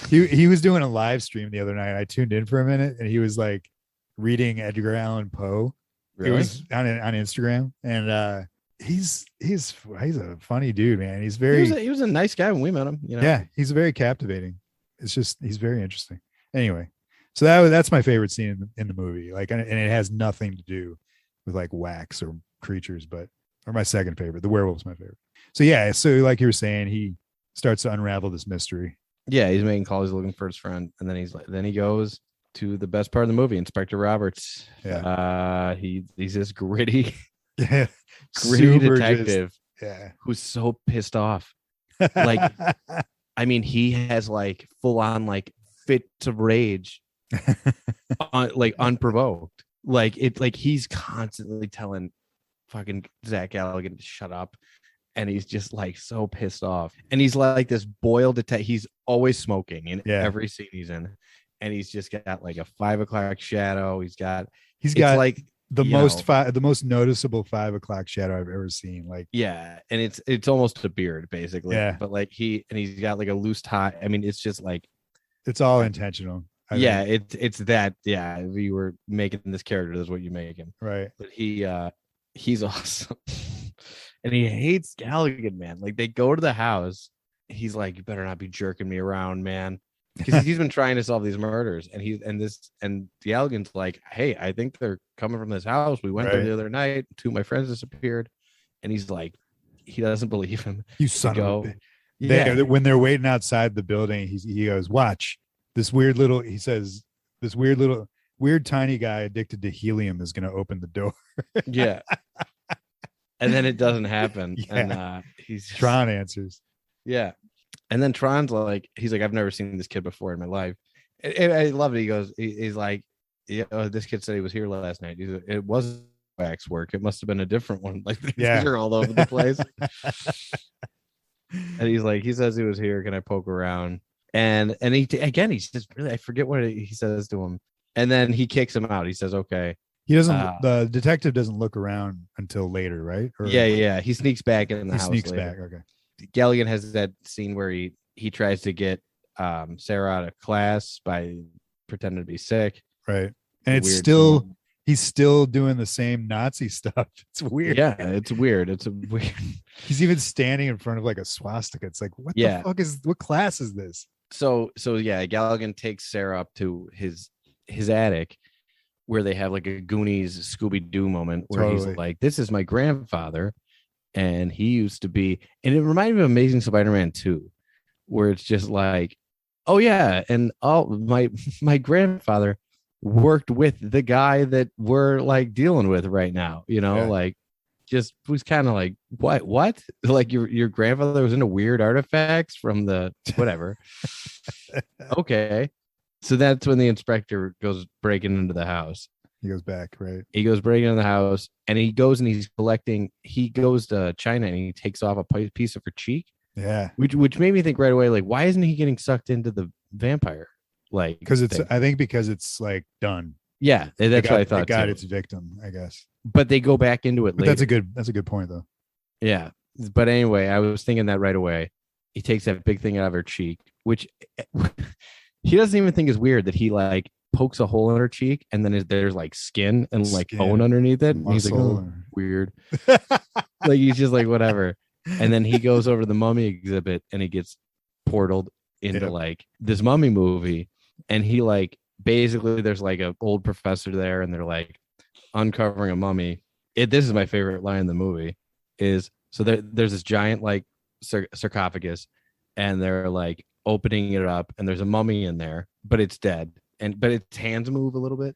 He was doing a live stream the other night. I tuned in for a minute, and he was like reading Edgar Allan Poe. Really? It was on Instagram, and he's a funny dude, man. He's very he was a nice guy when we met him. You know? Yeah, he's very captivating. It's just he's very interesting. Anyway, so that's my favorite scene in the movie. Like, and it has nothing to do with like wax or creatures, or my second favorite. The werewolf's my favorite. So yeah, so like you were saying, he starts to unravel this mystery. Yeah, he's making calls, he's looking for his friend, and then he goes to the best part of the movie, Inspector Roberts. Yeah. He's this gritty, Yeah, gritty detective. Yeah, who's so pissed off. Like, I mean, he has like full on like fits of rage, like unprovoked. Like he's constantly telling fucking Zach Galligan to shut up. And he's just like so pissed off. And he's like this boiled detective. He's always smoking in every scene he's in. And he's just got like a 5 o'clock shadow. He's got like the most noticeable 5 o'clock shadow I've ever seen. Like, yeah. And it's almost a beard, basically. Yeah. But like he's got like a loose tie. I mean, it's just like it's all intentional. I think. It's that. Yeah. If you were making this character, that's what you make him. Right. But he's awesome. And he hates Galligan, man. Like, they go to the house. He's like, you better not be jerking me around, man. Because he's been trying to solve these murders. And Galligan's like, hey, I think they're coming from this house. We went there the other night. 2 of my friends disappeared. And he's like, he doesn't believe him. You son of a bitch. Yeah. When they're waiting outside the building, he goes, watch this weird tiny guy addicted to helium is going to open the door. Yeah. And then it doesn't happen. Yeah. And he's Tron answers. Yeah. And then Tron's like, he's like, I've never seen this kid before in my life. And I love it. He goes, he's like, yeah, this kid said he was here last night. He's like, it was Waxwork. It must have been a different one. Like, they're all over the place. And he's like, he says he was here. Can I poke around? And he's just really, I forget what he says to him. And then he kicks him out. He says, okay. He doesn't. The detective doesn't look around until later, right? Yeah. He sneaks back in the house. Sneaks later. back. Okay. Galligan has that scene where he tries to get Sarah out of class by pretending to be sick. Right. And it's Weird still scene. He's still doing the same Nazi stuff. It's weird. Yeah, it's weird. It's a weird. He's even standing in front of like a swastika. It's like, what the fuck what class is this? So yeah, Galligan takes Sarah up to his attic, where they have like a Goonies Scooby-Doo moment where he's like, this is my grandfather. And he used to be, and it reminded me of Amazing Spider-Man 2, where it's just like, oh yeah, and my grandfather worked with the guy that we're like dealing with right now, like just was kind of like, what? Like your grandfather was into weird artifacts from the whatever. Okay. So that's when the inspector goes breaking into the house. He goes back, right? He goes breaking into the house, and he goes to China, and he takes off a piece of her cheek. Yeah. Which made me think right away, like, why isn't he getting sucked into the vampire? Like, because it's like done. Yeah, that's what I thought. It got its victim, I guess. But they go back into it later. That's a good point, though. Yeah. But anyway, I was thinking that right away. He takes that big thing out of her cheek, which he doesn't even think is weird, that he like pokes a hole in her cheek, and then there's like skin and like bone underneath it. And he's like, oh, weird. Like, he's just like, whatever. And then he goes over to the mummy exhibit, and he gets portaled into like this mummy movie. And he like, basically there's like an old professor there, and they're like uncovering a mummy. This is my favorite line in the movie is, so there's this giant like sarcophagus, and they're like opening it up, and there's a mummy in there, but it's dead. But its hands move a little bit.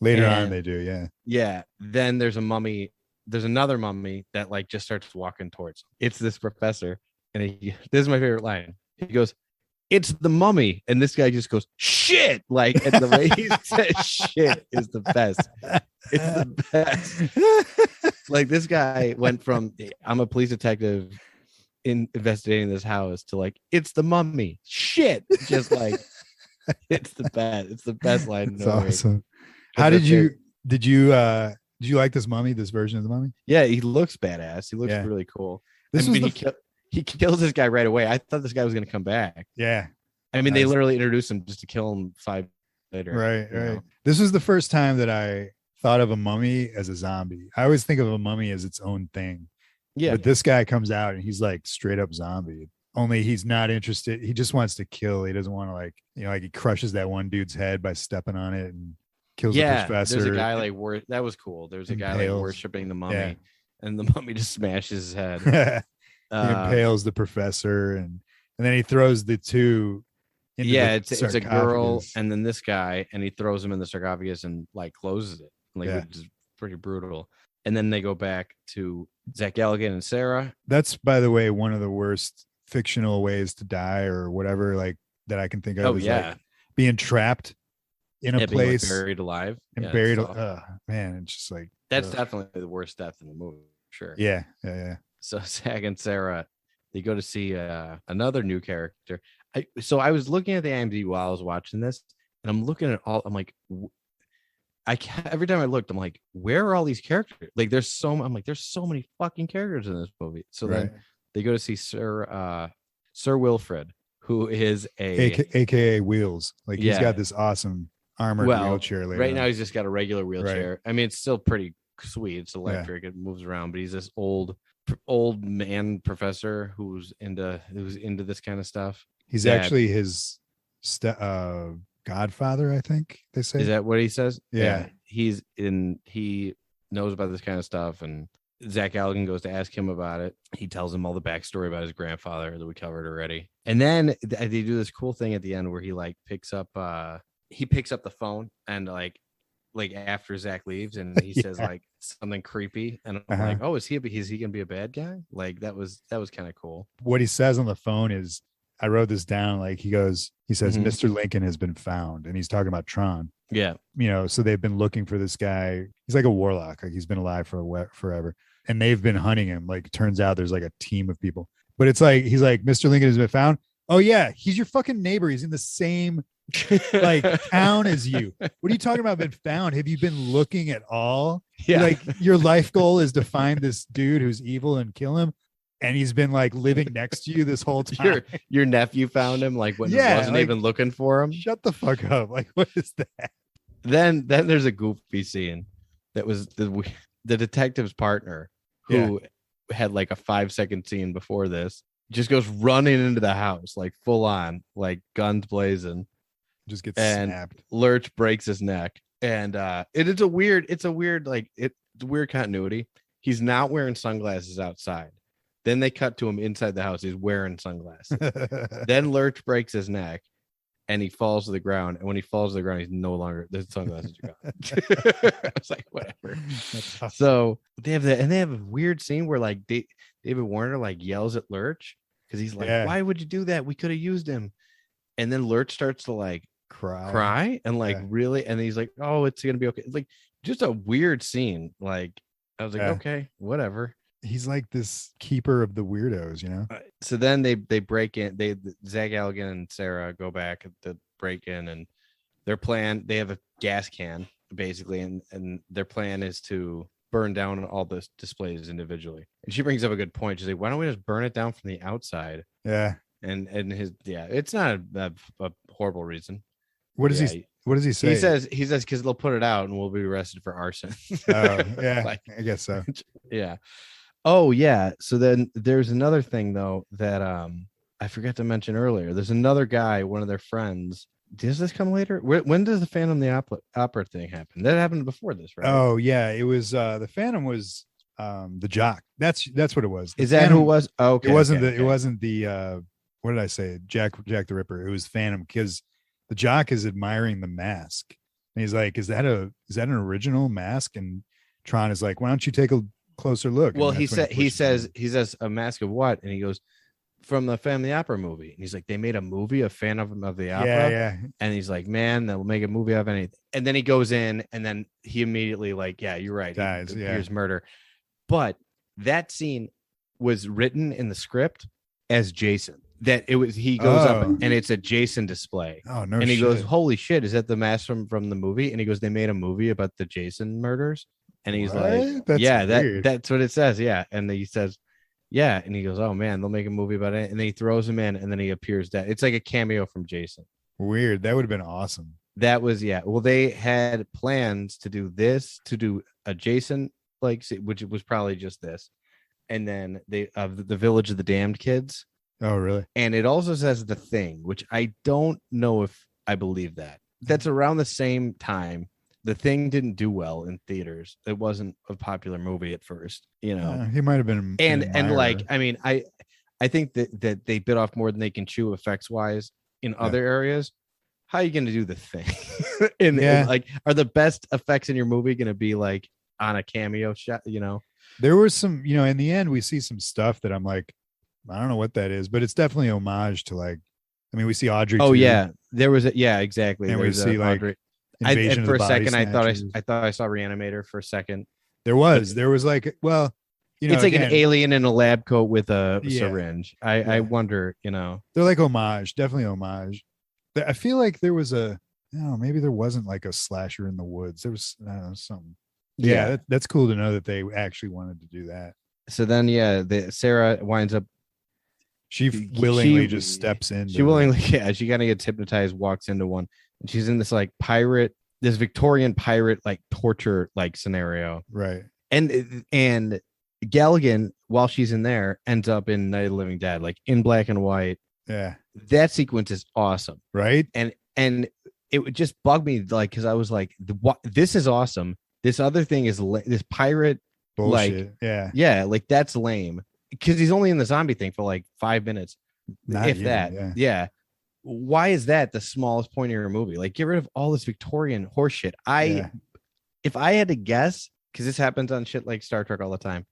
Later on they do, yeah. Yeah. Then there's a mummy there's another mummy that like just starts walking towards him. It's this professor, and this is my favorite line. He goes, "It's the mummy," and this guy just goes, "Shit!" Like, and the way he says "shit" is the best. It's the best. Like, this guy went from "I'm a police detective investigating this house" to like, "It's the mummy." Shit, just like it's the best. It's the best line. It's awesome. How did you like this mummy? This version of the mummy? Yeah, he looks badass. He looks really cool. He kills this guy right away. I thought this guy was going to come back. Yeah. I mean, they literally introduced him just to kill him 5 later. Right. Know? This was the first time that I thought of a mummy as a zombie. I always think of a mummy as its own thing. Yeah. But this guy comes out and he's like straight up zombie. Only he's not interested. He just wants to kill. He doesn't want to like he crushes that one dude's head by stepping on it and kills the professor. There's a guy like that was cool. There's a guy like worshiping the mummy, and the mummy just smashes his head. He impales the professor, and then he throws the two. It's a girl, and then this guy, and he throws him in the sarcophagus and like closes it, which is pretty brutal. And then they go back to Zach Galligan and Sarah. That's, by the way, one of the worst fictional ways to die or whatever, like that I can think of. Like being trapped in a place, being, like, buried alive and buried. Man, it's just like that's definitely the worst death in the movie. Sure. Yeah. So Zach and Sarah, they go to see another new character. So I was looking at the IMDb while I was watching this, and I'm looking at all. I'm like, every time I looked, I'm like, where are all these characters? Like, there's so many fucking characters in this movie. So then they go to see Sir Wilfred, who is AKA Wheels. Like, he's got this awesome armored wheelchair. Right now, he's just got a regular wheelchair. Right. I mean, it's still pretty sweet. It's electric. It moves around, but he's this old man professor who's into this kind of stuff. He's actually his godfather, I think they say. Is that what he says? Yeah. He knows about this kind of stuff, and Zach Galligan goes to ask him about it. He tells him all the backstory about his grandfather that we covered already. And then they do this cool thing at the end where he like picks up the phone and like after Zach leaves, and he says like something creepy, and I'm like, oh, is he gonna be a bad guy? Like, that was kind of cool. What he says on the phone is, I wrote this down. Like, he says, Mr. Lincoln has been found, and he's talking about Tron. Yeah. So they've been looking for this guy. He's like a warlock. Like, he's been alive for forever, and they've been hunting him. Like, turns out there's like a team of people, but it's like, he's like, Mr. Lincoln has been found. Oh yeah. He's your fucking neighbor. He's in the same like town as you. What are you talking about? Been found? Have you been looking at all? Yeah. Like, your life goal is to find this dude who's evil and kill him. And he's been like living next to you this whole time. Your nephew found him like when he wasn't even looking for him. Shut the fuck up. Like, what is that? Then there's a goofy scene that was the detective's partner who had like a 5-second scene before this, just goes running into the house, like full on, like guns blazing. Just gets snapped. Lurch breaks his neck. And it's a weird continuity. He's not wearing sunglasses outside. Then they cut to him inside the house. He's wearing sunglasses. Then Lurch breaks his neck and he falls to the ground. And when he falls to the ground, he's no longer, the sunglasses are gone. I was like, whatever. Awesome. So they have that, and they have a weird scene where like David Warner like yells at Lurch because he's like, why would you do that? We could have used him. And then Lurch starts to like cry and like really, and he's like, oh, it's gonna be okay. It's like just a weird scene. Like, I was like, okay, whatever. He's like this keeper of the weirdos, So then they break in. Zach Galligan and Sarah go back to break in, and their plan, they have a gas can basically, and their plan is to burn down all the displays individually. And she brings up a good point. She's like, why don't we just burn it down from the outside? Yeah. And it's not a horrible reason. What does he say? He says because they'll put it out and we'll be arrested for arson. Oh, yeah. Like, I guess so. Yeah. Oh yeah. So then there's another thing though that I forgot to mention earlier. There's another guy, one of their friends. Does this come later? When does the Phantom the Opera thing happen? That happened before this, right? Oh yeah, it was the Phantom was the jock. That's what it was. Is that who it was? Oh, okay. It wasn't it wasn't the what did I say? Jack the Ripper. It was Phantom, because the jock is admiring the mask. And he's like, is that an original mask? And Tron is like, why don't you take a closer look. Well, he says a mask of what? And he goes, from the Family Opera movie. And he's like, they made a movie, a fan of the opera. Yeah. And he's like, man, they'll make a movie of anything. And then he goes in and then he immediately like, yeah, you're right. Dies, Here's murder. But that scene was written in the script as Jason. That it was, he goes up and it's a Jason display. Oh, no. And he goes, holy shit, is that the mask from the movie? And he goes, they made a movie about the Jason murders. And he's like, that's yeah, weird. that's what it says. Yeah. And then he says, yeah. And he goes, oh man, they'll make a movie about it. And then he throws him in and then he appears dead. It's like a cameo from Jason. Weird. That would have been awesome. That was, yeah. Well, they had plans to do this, to do a Jason, like, which was probably just this. And then they, the Village of the Damned Kids. Oh, really? And it also says The Thing, which I don't know if I believe that. That's around the same time. The Thing didn't do well in theaters. It wasn't a popular movie at first, you know. He might have been and like, I mean, I think that they bit off more than they can chew effects wise in other areas. How are you going to do The Thing? and like, are the best effects in your movie going to be like on a cameo shot? You know, there was some, you know, in the end we see some stuff that I'm like, I don't know what that is, but it's definitely homage to like, I mean, we see Audrey. Oh, yeah. There was exactly. And we see like Audrey. Invasion For of the a second, Snatchers. I thought I saw Reanimator for a second. There was like, well, you know, it's like again, an alien in a lab coat with a syringe. I wonder, you know, they're like homage, definitely homage. I feel like there was maybe there wasn't like a slasher in the woods. There was something. Yeah, that's cool to know that they actually wanted to do that. So then, Sarah winds up. She willingly just steps in. She willingly, she kind of gets hypnotized, walks into one, and she's in this like this Victorian pirate like torture like scenario, right? And Galligan, while she's in there, ends up in Night of the Living Dead, like in black and white. Yeah, that sequence is awesome, right? And it would just bug me, like, because I was like, this is awesome. This other thing is this pirate bullshit. Like, like that's lame. Because he's only in the zombie thing for like 5 minutes, if that. Yeah. Why is that the smallest point of your movie? Like, get rid of all this Victorian horseshit. If I had to guess, because this happens on shit like Star Trek all the time,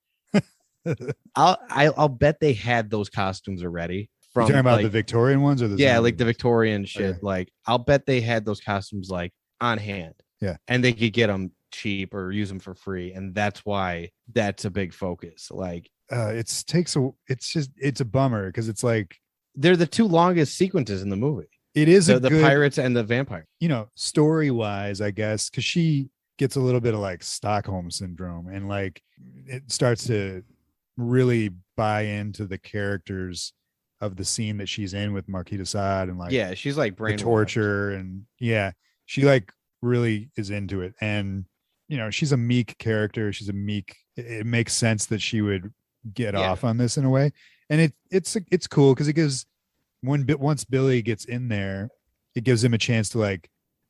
I'll bet they had those costumes already. You're talking about the Victorian ones or the zombies? Like the Victorian shit. Okay. Like, I'll bet they had those costumes like on hand. Yeah, and they could get them cheap or use them for free, and that's why that's a big focus. Like. It's a bummer because it's like they're the two longest sequences in the movie. It is the pirates and the vampire. You know, story wise, I guess, because she gets a little bit of like Stockholm syndrome, and like it starts to really buy into the characters of the scene that she's in with Marquis de Sade, and like she's like brain torture, and she like really is into it, and you know, she's a meek character. It makes sense that she would get off on this in a way, and it's cool because it gives once Billy gets in there, it gives him a chance to like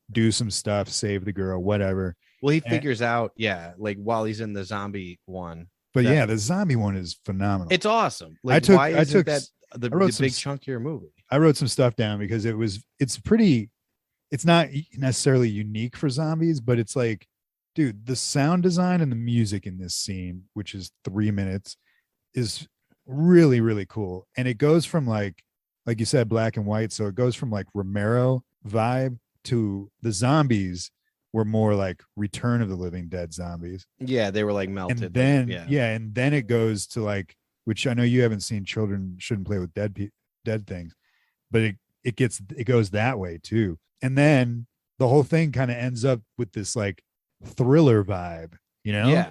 do some stuff, save the girl, whatever. Well, he figures out like while he's in the zombie one, but the zombie one is phenomenal. It's awesome. Like, why isn't that the big chunkier movie? I wrote some stuff down because it's not necessarily unique for zombies, but it's like, dude, the sound design and the music in this scene, which is 3 minutes, is really, really cool. And it goes from like you said, black and white. So it goes from like Romero vibe to the zombies were more like Return of the Living Dead zombies. Yeah, they were like melted. And then and then it goes to like, which I know you haven't seen, Children Shouldn't Play with Dead Things, but it goes that way too. And then the whole thing kind of ends up with this like thriller vibe, you know? Yeah.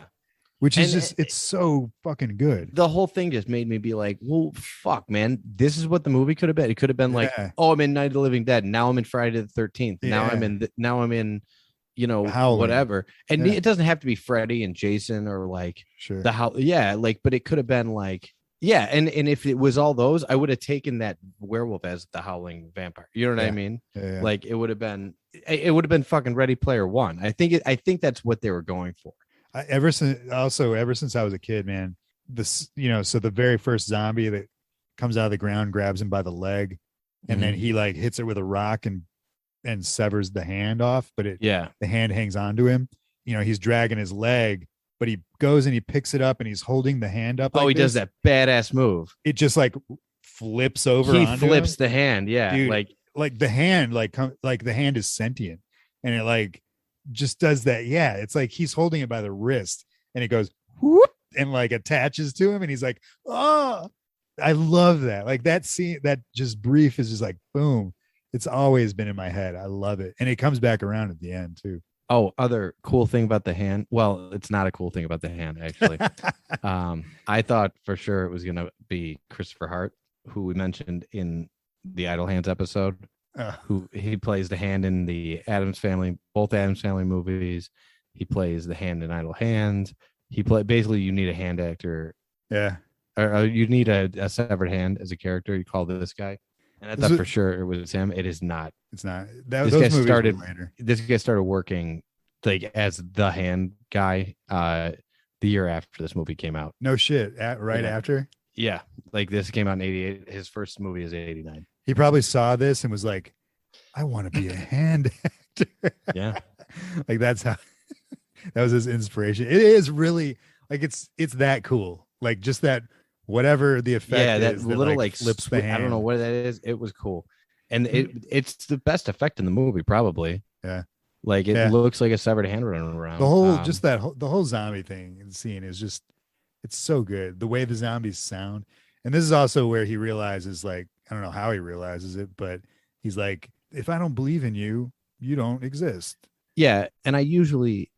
Which is it's so fucking good. The whole thing just made me be like, well, fuck, man. This is what the movie could have been. It could have been like, oh, I'm in Night of the Living Dead. Now I'm in Friday the 13th. Now I'm in, you know, Howling. Whatever. And it doesn't have to be Freddy and Jason or like the house. Yeah. Like, but it could have been like, and if it was all those, I would have taken that werewolf as the howling vampire. You know what I mean? Yeah. Like it would have been fucking Ready Player One. I think that's what they were going for. Ever since I was a kid, man, so the very first zombie that comes out of the ground grabs him by the leg, and then he like hits it with a rock and severs the hand off, but the hand hangs on to him. You know, he's dragging his leg, but he goes and he picks it up and he's holding the hand up. He does that badass move. It just like flips over. He flips the hand. Yeah. Dude, like the hand, like the hand is sentient and it like just does that. Yeah. It's like he's holding it by the wrist and it goes whoop and like attaches to him. And he's like, oh, I love that. Like that scene, that just brief is just like, boom. It's always been in my head. I love it. And it comes back around at the end too. Oh, other cool thing about the hand. Well, it's not a cool thing about the hand, actually. I thought for sure it was going to be Christopher Hart, who we mentioned in the Idle Hands episode, who he plays the hand in the Addams Family, both Addams Family movies. He plays the hand in Idle Hands. Basically, you need a hand actor. Yeah. Or you need a severed hand as a character. You call this guy. And I thought for sure it was him. It is not. It's not. This guy started later. This guy started working like as the hand guy the year after this movie came out. No shit. After? Yeah. Like this came out in 88. His first movie is 89. He probably saw this and was like, I want to be a hand actor. Yeah. Like that's how that was his inspiration. It is really like it's that cool. Like just that whatever the effect that is, little like flips the hand. I don't know what that is. It was cool. And it's the best effect in the movie, probably. Yeah. Like it looks like a severed hand running around. The whole the whole zombie thing and scene is just it's so good. The way the zombies sound. And this is also where he realizes, like, I don't know how he realizes it, but he's like, if I don't believe in you, you don't exist. Yeah. And I usually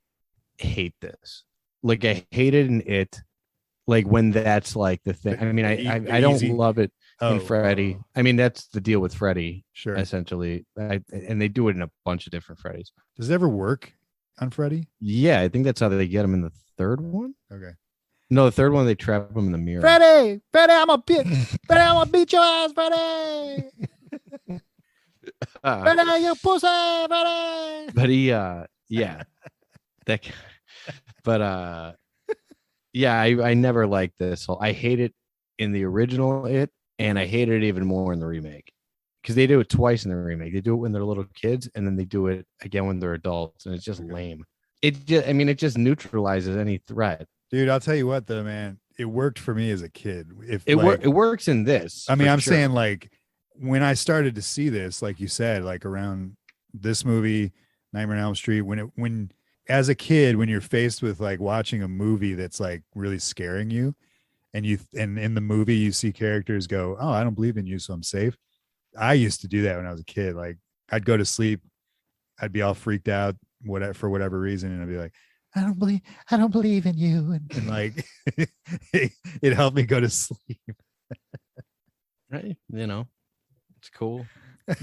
hate this. Like I hate it in it. Like when that's like the thing. I mean, I don't love it in Freddy. I mean, that's the deal with Freddy. Sure. Essentially. And they do it in a bunch of different Freddys. Does it ever work on Freddy? Yeah, I think that's how they get him in the third one. Okay. No, the third one they trap him in the mirror. Freddy, I'm a beat your ass, Freddy. Freddy, you pussy, Freddy. But yeah, yeah, I never liked this. I hate it in the original and I hated it even more in the remake because they do it twice in the remake. They do it when they're little kids and then they do it again when they're adults, and it's just lame. It just neutralizes any threat. Dude, I'll tell you what though, man, it worked for me as a kid. It works in this. I mean, I'm saying like when I started to see this, like you said, like around this movie, Nightmare on Elm Street, when as a kid, when you're faced with like watching a movie that's like really scaring you, and in the movie you see characters go, oh, I don't believe in you, so I'm safe. I used to do that when I was a kid. Like I'd go to sleep, I'd be all freaked out, for whatever reason, and I'd be like, I don't believe in you, and like it helped me go to sleep. Right, it's cool. I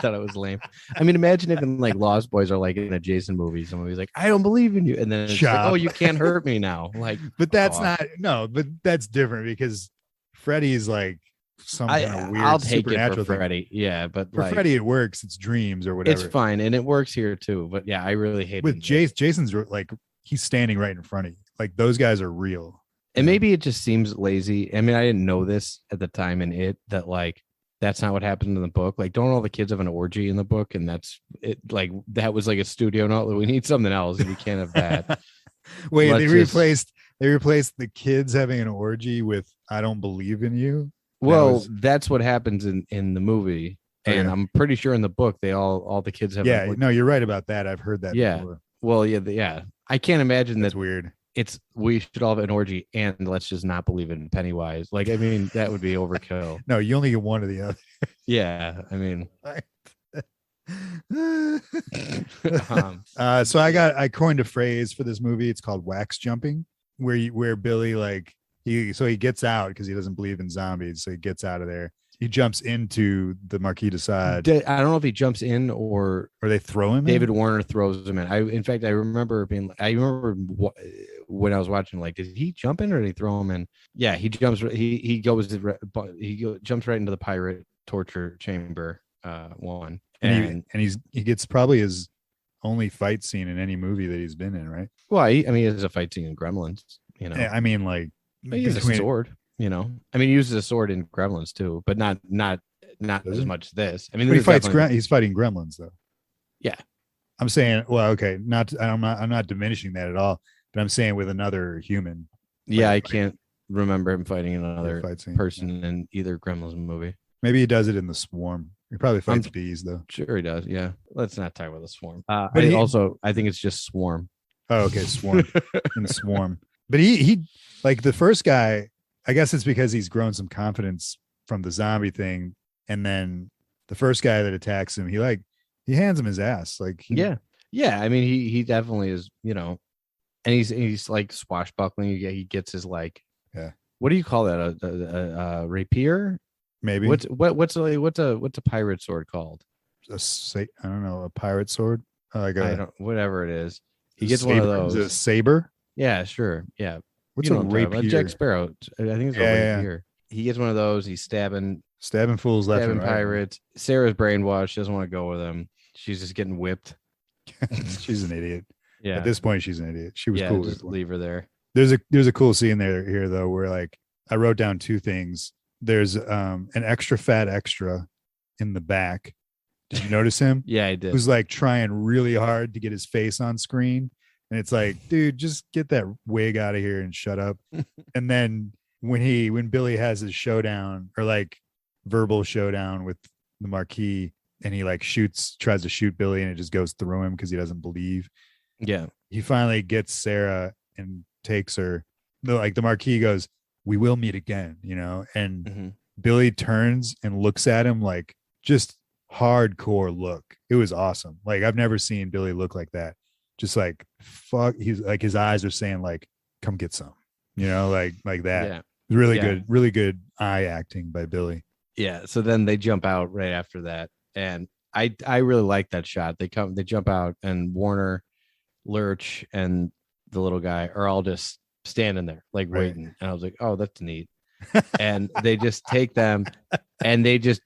thought it was lame. I mean, imagine if in like Lost Boys or like in a Jason movie, somebody's like, I don't believe in you, and then it's like, oh, you can't hurt me now. Like, but that's but that's different because Freddy's like some kind of weird I'll take supernatural it for Freddy. Yeah, but for Freddy it works. It's dreams or whatever. It's fine, and it works here too. But yeah, I really hate with Jason's like he's standing right in front of you. Like those guys are real. And maybe it just seems lazy. I mean, I didn't know this at the time in it that like that's not what happened in the book. Like, don't all the kids have an orgy in the book? And that's it. Like that was like a studio note. We need something else. We can't have that. Wait, they replaced the kids having an orgy with "I don't believe in you." Well, that's what happens in the movie, and I'm pretty sure in the book they all the kids have. Yeah, no, you're right about that. I've heard that. Yeah. Before. Well, yeah. I can't imagine that's that. Weird. We should all have an orgy, and let's just not believe in Pennywise. Like, I mean, that would be overkill. No, you only get one or the other. Yeah, I mean. So I coined a phrase for this movie. It's called wax jumping, where Billy like he gets out because he doesn't believe in zombies. So he gets out of there. He jumps into the Marquis de Sade. I don't know if he jumps in or they throw him. David Warner throws him in. I remember when I was watching, like, did he jump in or did he throw him in? Yeah, he jumps. He jumps right into the pirate torture chamber. One and he gets probably his only fight scene in any movie that he's been in, right? Well, I mean, he has a fight scene in Gremlins. Yeah, I mean, like he uses a sword. I mean, he uses a sword in Gremlins too, but not as much as this. I mean, he's fighting Gremlins though. Yeah, I'm saying, well, okay, I'm not diminishing that at all. but I'm saying with another human. Yeah, I can't remember him fighting another fight scene, person in either Gremlins movie. Maybe he does it in the Swarm. He probably fights bees though. Sure he does. Yeah. Let's not talk about the Swarm. But I think it's just Swarm. Oh, okay, Swarm. In the Swarm. But he like the first guy, I guess it's because he's grown some confidence from the zombie thing. And then the first guy that attacks him, he hands him his ass. Like yeah. I mean, he definitely is, and he's like swashbuckling. He gets his like, what do you call that? A rapier? Maybe. What's a pirate sword called? I don't know, a pirate sword. Whatever it is. He gets one of those. A saber. Yeah, sure. Yeah. What's a rapier? Jack Sparrow. I think it's a rapier. He gets one of those. He's stabbing fools left and right. Pirates. Sarah's brainwashed. She doesn't want to go with him. She's just getting whipped. She's an idiot. Yeah. At this point, she's an idiot. She was cool. Just leave her there. There's a cool scene here though, where like I wrote down two things. There's an extra fat extra in the back. Did you notice him? Yeah, I did. Who's like trying really hard to get his face on screen. And it's like, dude, just get that wig out of here and shut up. And then when Billy has his showdown or like verbal showdown with the Marquis, and he like tries to shoot Billy and it just goes through him because he doesn't believe. Yeah. He finally gets Sarah and takes her. The Marquis goes, "We will meet again," and Billy turns and looks at him like just hardcore look. It was awesome. Like I've never seen Billy look like that. Just like fuck. He's like his eyes are saying like, "Come get some," like that. Yeah. Really good eye acting by Billy. Yeah. So then they jump out right after that, and I really like that shot. They jump out, and Warner, Lurch, and the little guy are all just standing there like waiting, and I was like, oh, that's neat. And they just take them and they just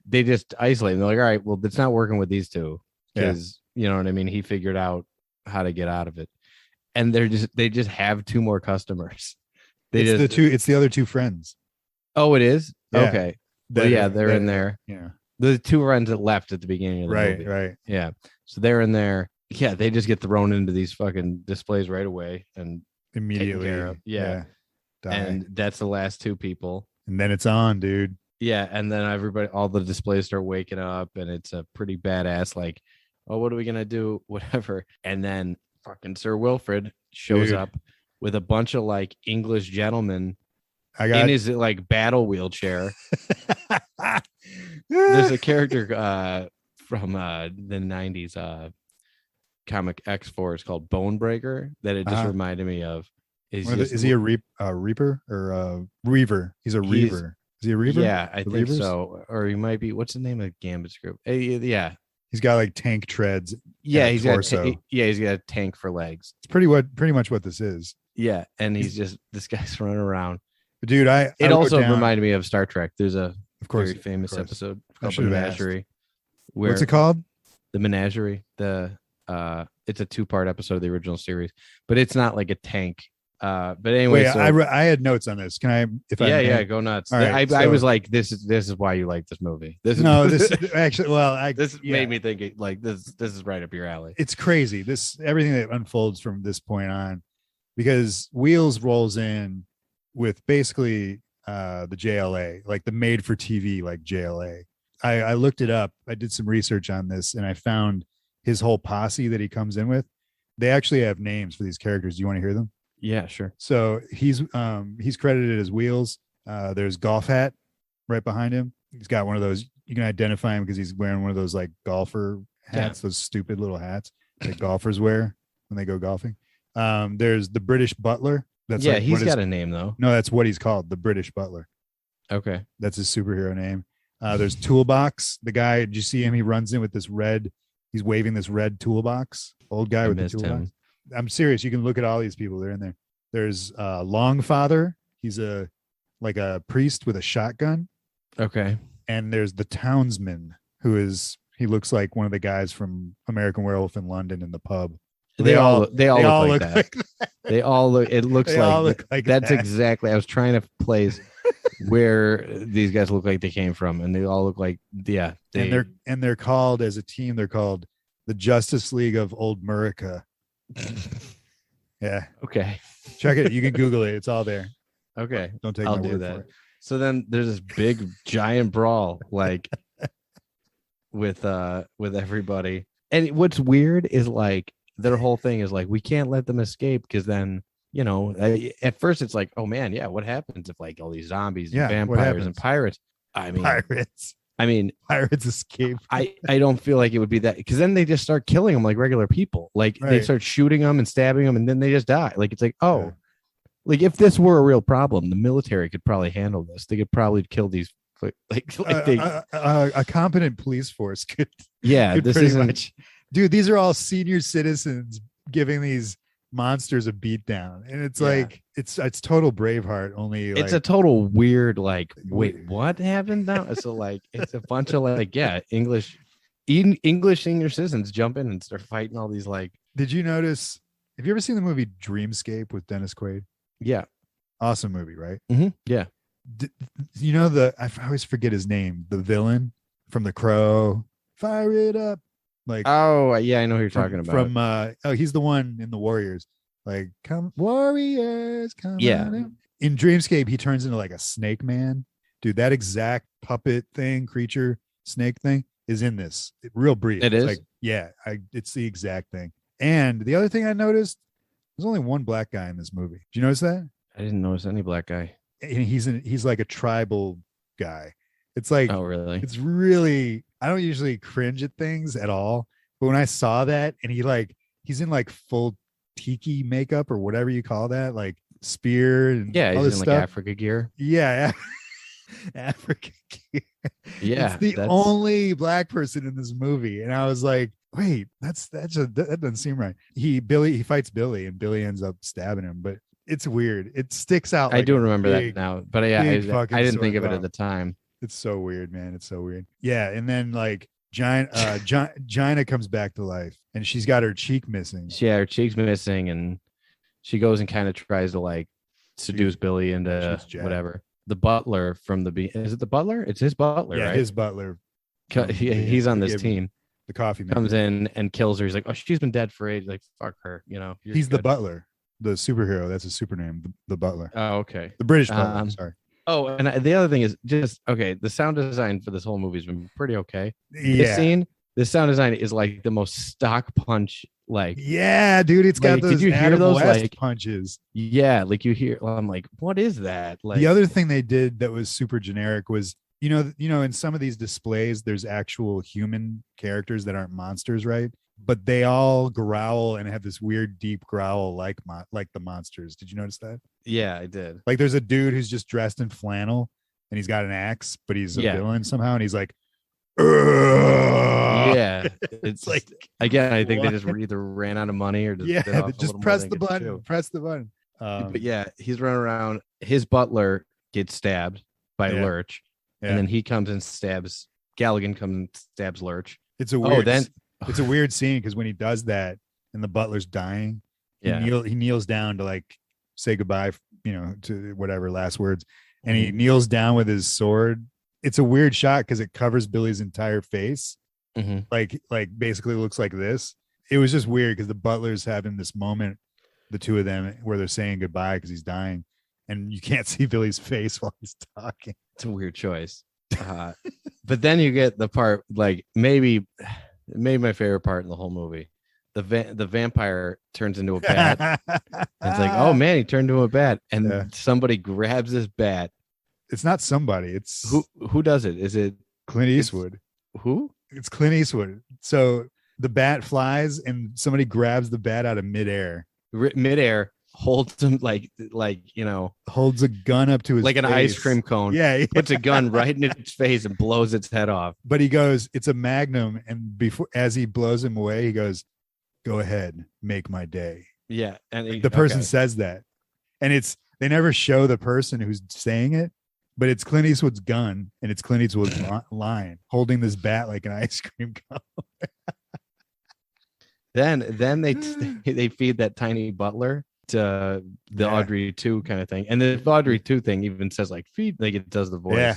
isolate them. They're like, all right, well, it's not working with these two because you know what I mean, he figured out how to get out of it, and they just have two more customers. It's the other two friends. Oh, it is. Okay. They're in there. Yeah, the two friends that left at the beginning of the movie. Right. Yeah, so they're in there. Yeah, they just get thrown into these fucking displays right away and immediately. Yeah. And that's the last two people. And then it's on, dude. Yeah. And then all the displays start waking up, and it's a pretty badass, like, oh, what are we going to do? Whatever. And then fucking Sir Wilfred shows up with a bunch of like English gentlemen in his like battle wheelchair. There's a character from the 90s comic X-Force called Bonebreaker that it just reminded me of. Is he a Reaper or a Reaver? He's a Reaver. Is he a Reaver? Yeah, I think so. Or he might be. What's the name of Gambit's group? Yeah. He's got like tank treads. Yeah, he's got a tank for legs. It's pretty much what this is. Yeah, and this guy's running around. Dude, it also reminded me of Star Trek. There's a very famous episode called The Menagerie. What's it called? The Menagerie. It's a 2-part episode of the original series, but it's not like a tank. But anyway, I had notes on this. Can I? Go nuts. Right, I was like, this is why you like this movie. This made me think this is right up your alley. It's crazy. Everything that unfolds from this point on, because Wheels rolls in with basically the JLA, like the made for TV, like JLA. I looked it up. I did some research on this, and I found his whole posse that he comes in with. They actually have names for these characters. Do you want to hear them? Yeah, sure. So he's credited as Wheels. There's Golf Hat right behind him. He's got one of those. You can identify him because he's wearing one of those like golfer hats, those stupid little hats that golfers wear when they go golfing. There's the British Butler. He's got a name though. No, that's what he's called, the British Butler. Okay, that's his superhero name. There's Toolbox. The guy, did you see him? He runs in with this red. He's waving this red toolbox. Old guy with the toolbox. I'm serious. You can look at all these people. They're in there. There's Longfather. He's a priest with a shotgun. Okay. And there's the Townsman, he looks like one of the guys from American Werewolf in London in the pub. They all look like that. They all look. It looks like that's that. Exactly. I was trying to place where these guys look like they came from, and they all look like they're called as a team. They're called the Justice League of Old Murica. Yeah. Okay. Check it. You can Google it. It's all there. Okay. Don't take I'll my do word that. for it. So then there's this big giant brawl like with everybody. And what's weird is like their whole thing is like we can't let them escape because then at first it's like, oh man, yeah, what happens if like all these zombies and Yeah, what vampires and happens? pirates? I mean, Pirates escape. I don't feel like it would be that, because then they just start killing them like regular people. Like they Right. start shooting them and stabbing them, and then they just die. Like it's like, oh, Yeah. like if this were a real problem, the military could probably handle this. They could probably kill these. A competent police force could. Yeah, could this pretty isn't. much, dude. These are all senior citizens giving these monsters a beatdown, and it's like it's total Braveheart. Only It's like, a total weird. Like, wait, what happened now? So like, it's a bunch of like, English senior citizens jump in and start fighting all these like. Did you notice? Have you ever seen the movie Dreamscape with Dennis Quaid? Yeah. Awesome movie, right? Mm-hmm. Yeah. You know I always forget his name. The villain from The Crow. Fire it up. Like, oh yeah, I know who you're talking about. From he's the one in the Warriors. Like, come Warriors, come Yeah. on in. In Dreamscape, he turns into like a snake man. Dude, that exact puppet thing, creature, snake thing is in this. Real brief. It It's is? like, yeah, it's the exact thing. And the other thing I noticed, there's only one black guy in this movie. Did you notice that? I didn't notice any black guy. And he's like a tribal guy. It's like, Oh really? it's really, I don't usually cringe at things at all, but when I saw that and he's in like full tiki makeup or whatever you call that, like spear and Yeah, all he's this in stuff. like Africa gear. Yeah. Africa gear. Yeah, it's the only black person in this movie, and I was like, wait, that doesn't seem right. He fights Billy, and Billy ends up stabbing him, but it's weird. It sticks out. I like do remember that now, but yeah, I didn't think of it at the time. It's so weird, man. It's so weird. Yeah, and then like Gyna comes back to life, and she's got her cheek missing. Yeah, her cheek's missing, and she goes and kind of tries to like seduce Billy into whatever. The butler from is it the butler? It's his butler, yeah, right? His butler. He's on this team. The coffee man comes in and kills her. He's like, oh, she's been dead for ages. Like, fuck her. He's good. The butler, the superhero. That's his super name, the butler. Oh, okay. The British butler. Sorry. Oh, and the other thing is just okay. The sound design for this whole movie has been pretty okay. Yeah. This sound design is like the most stock punch. Like, yeah, dude, it's got those. Did you hear those like punches? Yeah, like you hear. I'm like, what is that? Like, the other thing they did that was super generic was, in some of these displays, there's actual human characters that aren't monsters, right? But they all growl and have this weird deep growl like the monsters. Did you notice that? Yeah, I did. Like there's a dude who's just dressed in flannel and he's got an axe, but he's a villain somehow, and he's like, ugh. Yeah, it's like, again, I think they just either ran out of money or just press the button. Press the button. But yeah, he's running around. His butler gets stabbed by Lurch, and then he comes and stabs Galligan. Comes and stabs Lurch. It's a weird. It's a weird scene because when he does that and the butler's dying, he kneels down to like say goodbye, to whatever last words, and he kneels down with his sword. It's a weird shot because it covers Billy's entire face. Mm-hmm. Like basically looks like this. It was just weird because the butler's having this moment, the two of them, where they're saying goodbye because he's dying, and you can't see Billy's face while he's talking. It's a weird choice. But then you get the part, like maybe my favorite part in the whole movie. The vampire turns into a bat. It's like, oh man, he turned into a bat, and somebody grabs this bat. It's not somebody. It's who does it? Is it Clint Eastwood? Who? It's Clint Eastwood. So the bat flies, and somebody grabs the bat out of midair. Holds him like holds a gun up to his like an face. ice cream cone. Yeah. Puts a gun right in its face and blows its head off. But he goes, it's a magnum, and as he blows him away, he goes, "Go ahead, make my day." Yeah, and the person says that, and they never show the person who's saying it, but it's Clint Eastwood's gun, and it's Clint Eastwood's line holding this bat like an ice cream cone. Then they feed that tiny butler to the Audrey 2 kind of thing, and the Audrey 2 thing even says like feed, like it does the voice. Yeah,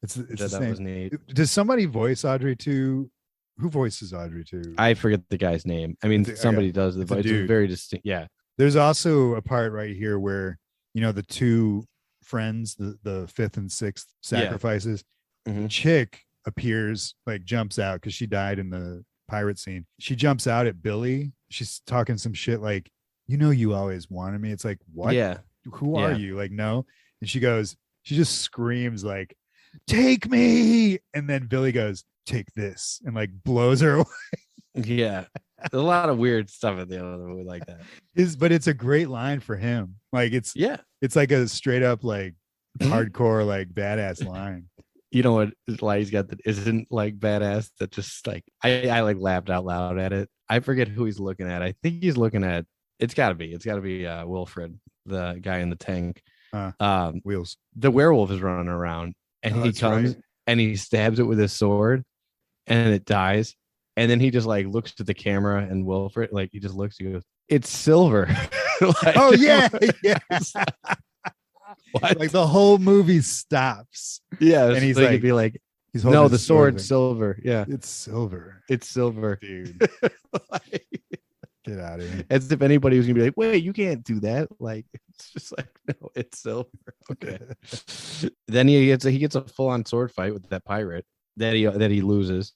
it's that was neat. Does somebody voice Audrey 2? Who voices Audrey 2? I forget the guy's name. I mean, somebody does the voice. It's very distinct. Yeah. There's also a part right here where, the two friends, the fifth and sixth sacrifices, Mhm. chick appears, like jumps out because she died in the pirate scene. She jumps out at Billy. She's talking some shit like, you always wanted me. It's like, what? Yeah. Who are Yeah. you? Like, no. And she just screams like, take me. And then Billy goes, take this, and like blows her away. Yeah. There's a lot of weird stuff in the other movie like that. But it's a great line for him. Like it's like a straight up like hardcore like badass line. You know what line he's got that isn't like badass, that just like I like laughed out loud at it. I forget who he's looking at. I think he's looking at it's gotta be Wilfred, the guy in the tank. Wheels. The werewolf is running around and he comes and he stabs it with his sword and it dies. And then he just like looks at the camera and Wilfred, like he just looks, he goes, it's silver. Like, oh yeah, yes. Like the whole movie stops. Yeah, and he's like, like, he'd be like, he's no, the sword's silver. Yeah, it's silver. It's silver, dude. Like, get out of here. As if anybody was gonna be like, wait, you can't do that. Like, it's just like, no, it's silver. Okay. Then he gets a full on sword fight with that pirate that he loses.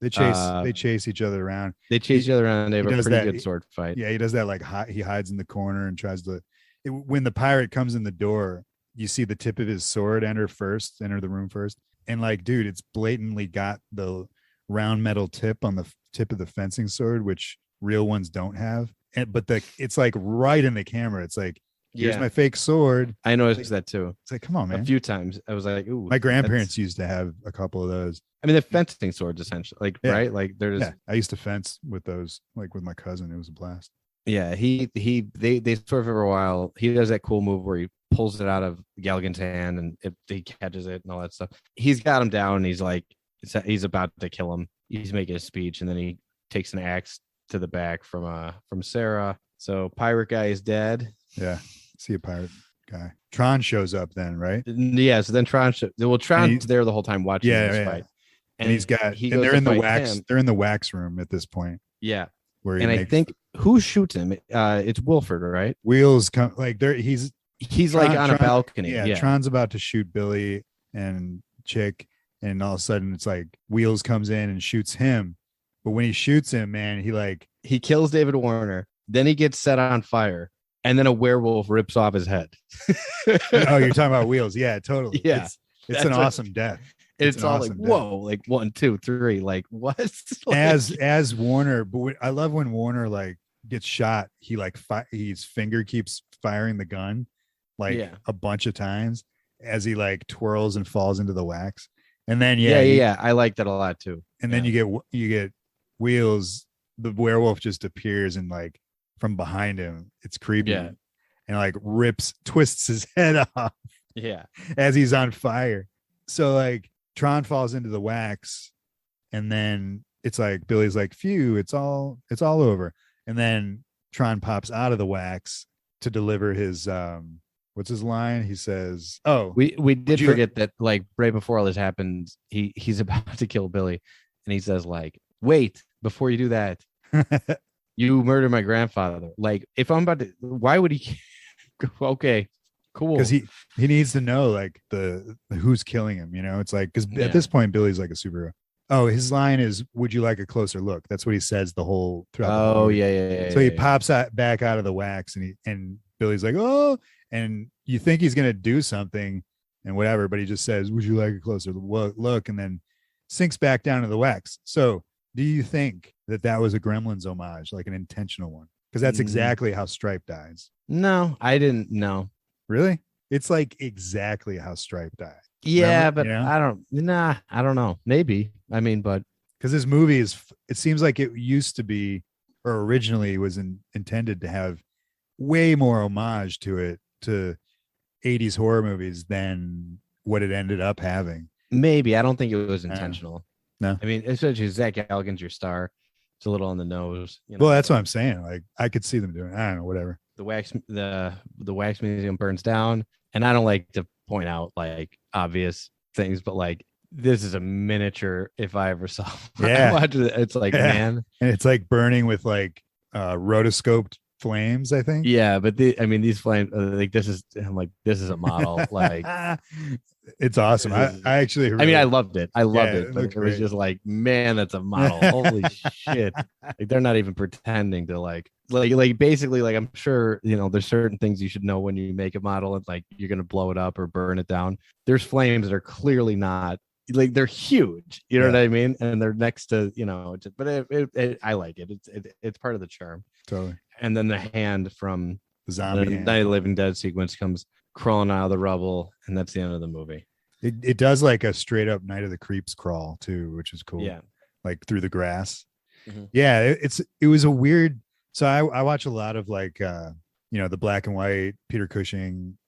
They chase each other around. They chase each other around. They have a pretty good sword fight. Yeah, he does that. Like he hides in the corner and tries to. When the pirate comes in the door, you see the tip of his sword enter the room first, and like, dude, it's blatantly got the round metal tip on the tip of the fencing sword, which real ones don't have. But it's like right in the camera. It's like, here's my fake sword. I noticed that too. It's like, come on, man. A few times I was like, ooh. My grandparents used to have a couple of those. I mean, the fencing swords, essentially, like right, like there's. Yeah, I used to fence with those, like with my cousin. It was a blast. Yeah, they sort of for a while. He does that cool move where he pulls it out of Galgan's hand and he catches it and all that stuff. He's got him down. And he's like, he's about to kill him. He's making a speech, and then he takes an axe to the back from Sarah. So pirate guy is dead. Yeah, see a pirate guy. Tron shows up then, right? Yeah. So then Tron's there the whole time watching this fight. And they're in the wax. They're in the wax room at this point. Yeah. I think who shoots him? It's Wilfred, right? Wheels come like there. He's like on a balcony. Yeah, Tron's about to shoot Billy and Chick, and all of a sudden it's like Wheels comes in and shoots him. But when he shoots him, man, he kills David Warner. Then he gets set on fire, and then a werewolf rips off his head. Oh, you're talking about Wheels? Yeah, totally. Yeah, it's an awesome death. It's all like, whoa, like 1, 2, 3, like what? Like, as Warner, but I love when Warner like gets shot. He like his finger keeps firing the gun like a bunch of times as he like twirls and falls into the wax. And then I like that a lot too. And then you get Wheels. The werewolf just appears and like from behind him, it's creepy. Yeah. And like twists his head off. Yeah, as he's on fire. So like Tron falls into the wax, and then it's like Billy's like, phew, it's all over. And then Tron pops out of the wax to deliver his what's his line? He says, oh, we did forget that like right before all this happens, he's about to kill Billy, and he says like, wait, before you do that, you murdered my grandfather. Like, if I'm about to, why would he? Okay, cool. Because he needs to know like the who's killing him. It's like, because at this point Billy's like a superhero. Oh, his line is, would you like a closer look? That's what he says the whole throughout. Oh, yeah. So he pops back out of the wax, and Billy's like, oh, and you think he's gonna do something and whatever, but he just says, would you like a closer look? And then sinks back down to the wax. So do you think that was a Gremlins homage, like an intentional one? Because that's exactly how Stripe dies. No, I didn't know. Really? It's like exactly how Stripe died. Yeah, but I don't know. Maybe. I mean, but because this movie it seems like it used to be, or originally was intended to have way more homage to 80s horror movies than what it ended up having. Maybe. I don't think it was intentional. No. I mean, especially Zach Galligan's your star. It's a little on the nose. Well, that's what I'm saying. Like, I could see them doing it. I don't know, whatever. The wax museum burns down, and I don't like to point out like obvious things, but like this is a miniature if I ever saw. Yeah, it's like man, and it's like burning with like rotoscoped flames, I think. Yeah, but these flames, like this is, I'm like, this is a model. Like, it's awesome. I actually really, I loved it. I loved it, it but looked it was great. just like, man, that's a model. Holy shit! Like they're not even pretending to like basically like I'm sure there's certain things you should know when you make a model and like you're gonna blow it up or burn it down. There's flames that are clearly not like they're huge. You know what I mean? And they're next to but I like it. It's part of the charm. Totally. And then the hand from the zombie Night of the Living Dead sequence comes crawling out of the rubble, and that's the end of the movie. It does like a straight up Night of the Creeps crawl too, which is cool. Yeah, like through the grass. Mm-hmm. Yeah, it was a weird. So I watch a lot of like the black and white Peter Cushing,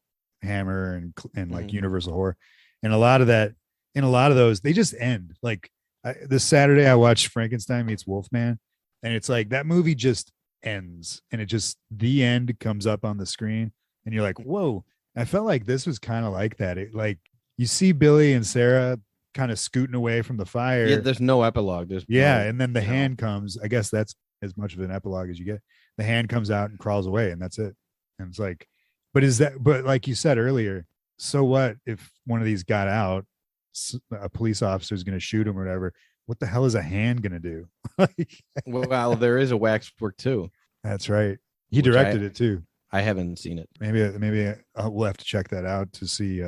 Hammer, and like Universal horror, and a lot of those they just end. Like this Saturday I watched Frankenstein meets Wolfman, and it's like that movie just ends, and it just the end comes up on the screen, and you're like, whoa. I felt like this was kind of like that. It like you see Billy and Sarah kind of scooting away from the fire. Yeah, there's no epilogue. And then the hand comes. I guess that's as much of an epilogue as you get. The hand comes out and crawls away, and that's it. And it's like, but like you said earlier, so what if one of these got out, a police officer is going to shoot him or whatever? What the hell is a hand going to do? Well, there is a Waxwork too. That's right. He directed it too. I haven't seen it. Maybe we'll have to check that out to see.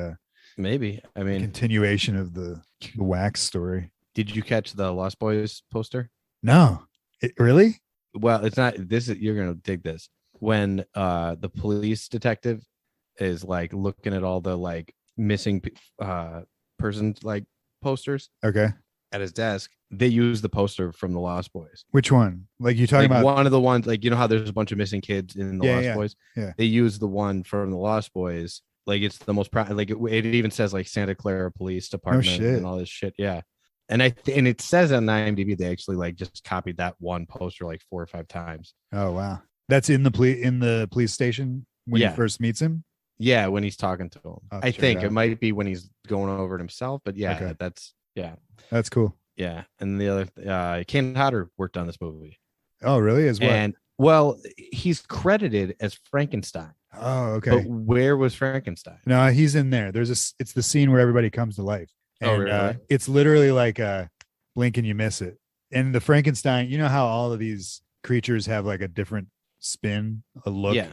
Maybe. I mean, continuation of the Wax story. Did you catch the Lost Boys poster? No. Really? Well, it's not. You're gonna dig this. When the police detective is like looking at all the like missing persons like posters. Okay. At his desk, they use the poster from the Lost Boys. Which one? Like you talking about one of the ones, like how there's a bunch of missing kids in the Lost Boys. Yeah. They use the one from the Lost Boys. Like it's the most like it even says like Santa Clara Police Department and all this shit. Yeah. And and it says on IMDb they actually like just copied that one poster like 4 or 5 times. Oh wow. That's in the police station when he first meets him? Yeah, when he's talking to him. I think it might be when he's going over it himself, but that's cool. Yeah. And the other Kane Hodder worked on this movie. Oh, really? As well? And well, he's credited as Frankenstein. Oh, okay. But where was Frankenstein? No, he's in there. It's the scene where everybody comes to life. And really? It's literally like a blink and you miss it. And the Frankenstein, you know how all of these creatures have like a different spin,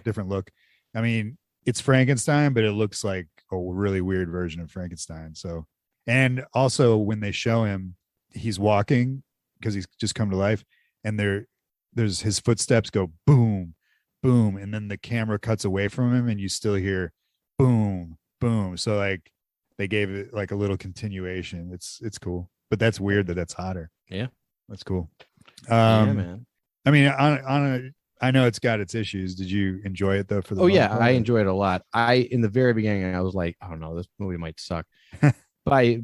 different look. I mean, it's Frankenstein, but it looks like a really weird version of Frankenstein. So, and also when they show him, he's walking because he's just come to life, and there's his footsteps go boom, boom, and then the camera cuts away from him, and you still hear boom, boom. So like they gave it like a little continuation. It's cool, but that's weird that's Hodder. Yeah, that's cool. Yeah, man. I mean, I know it's got its issues. Did you enjoy it though? For the I enjoyed it a lot. In the very beginning, I was like, oh no, this movie might suck. By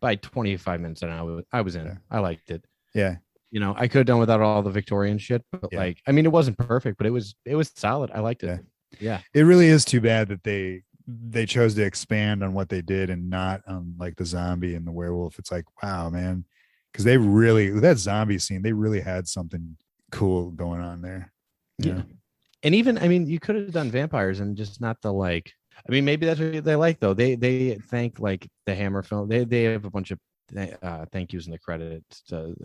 25 minutes in, I was in. Yeah. I liked it. Yeah. I could have done without all the Victorian shit, but like, I mean, it wasn't perfect, but it was solid. I liked it. Yeah. It really is too bad that they chose to expand on what they did and not on like the zombie and the werewolf. It's like, wow, man. Because that zombie scene, they really had something cool going on there. Yeah. And even, I mean, you could have done vampires and just not the like, I mean, maybe that's what they like though. They thank like the Hammer film. They have a bunch of thank yous in the credits to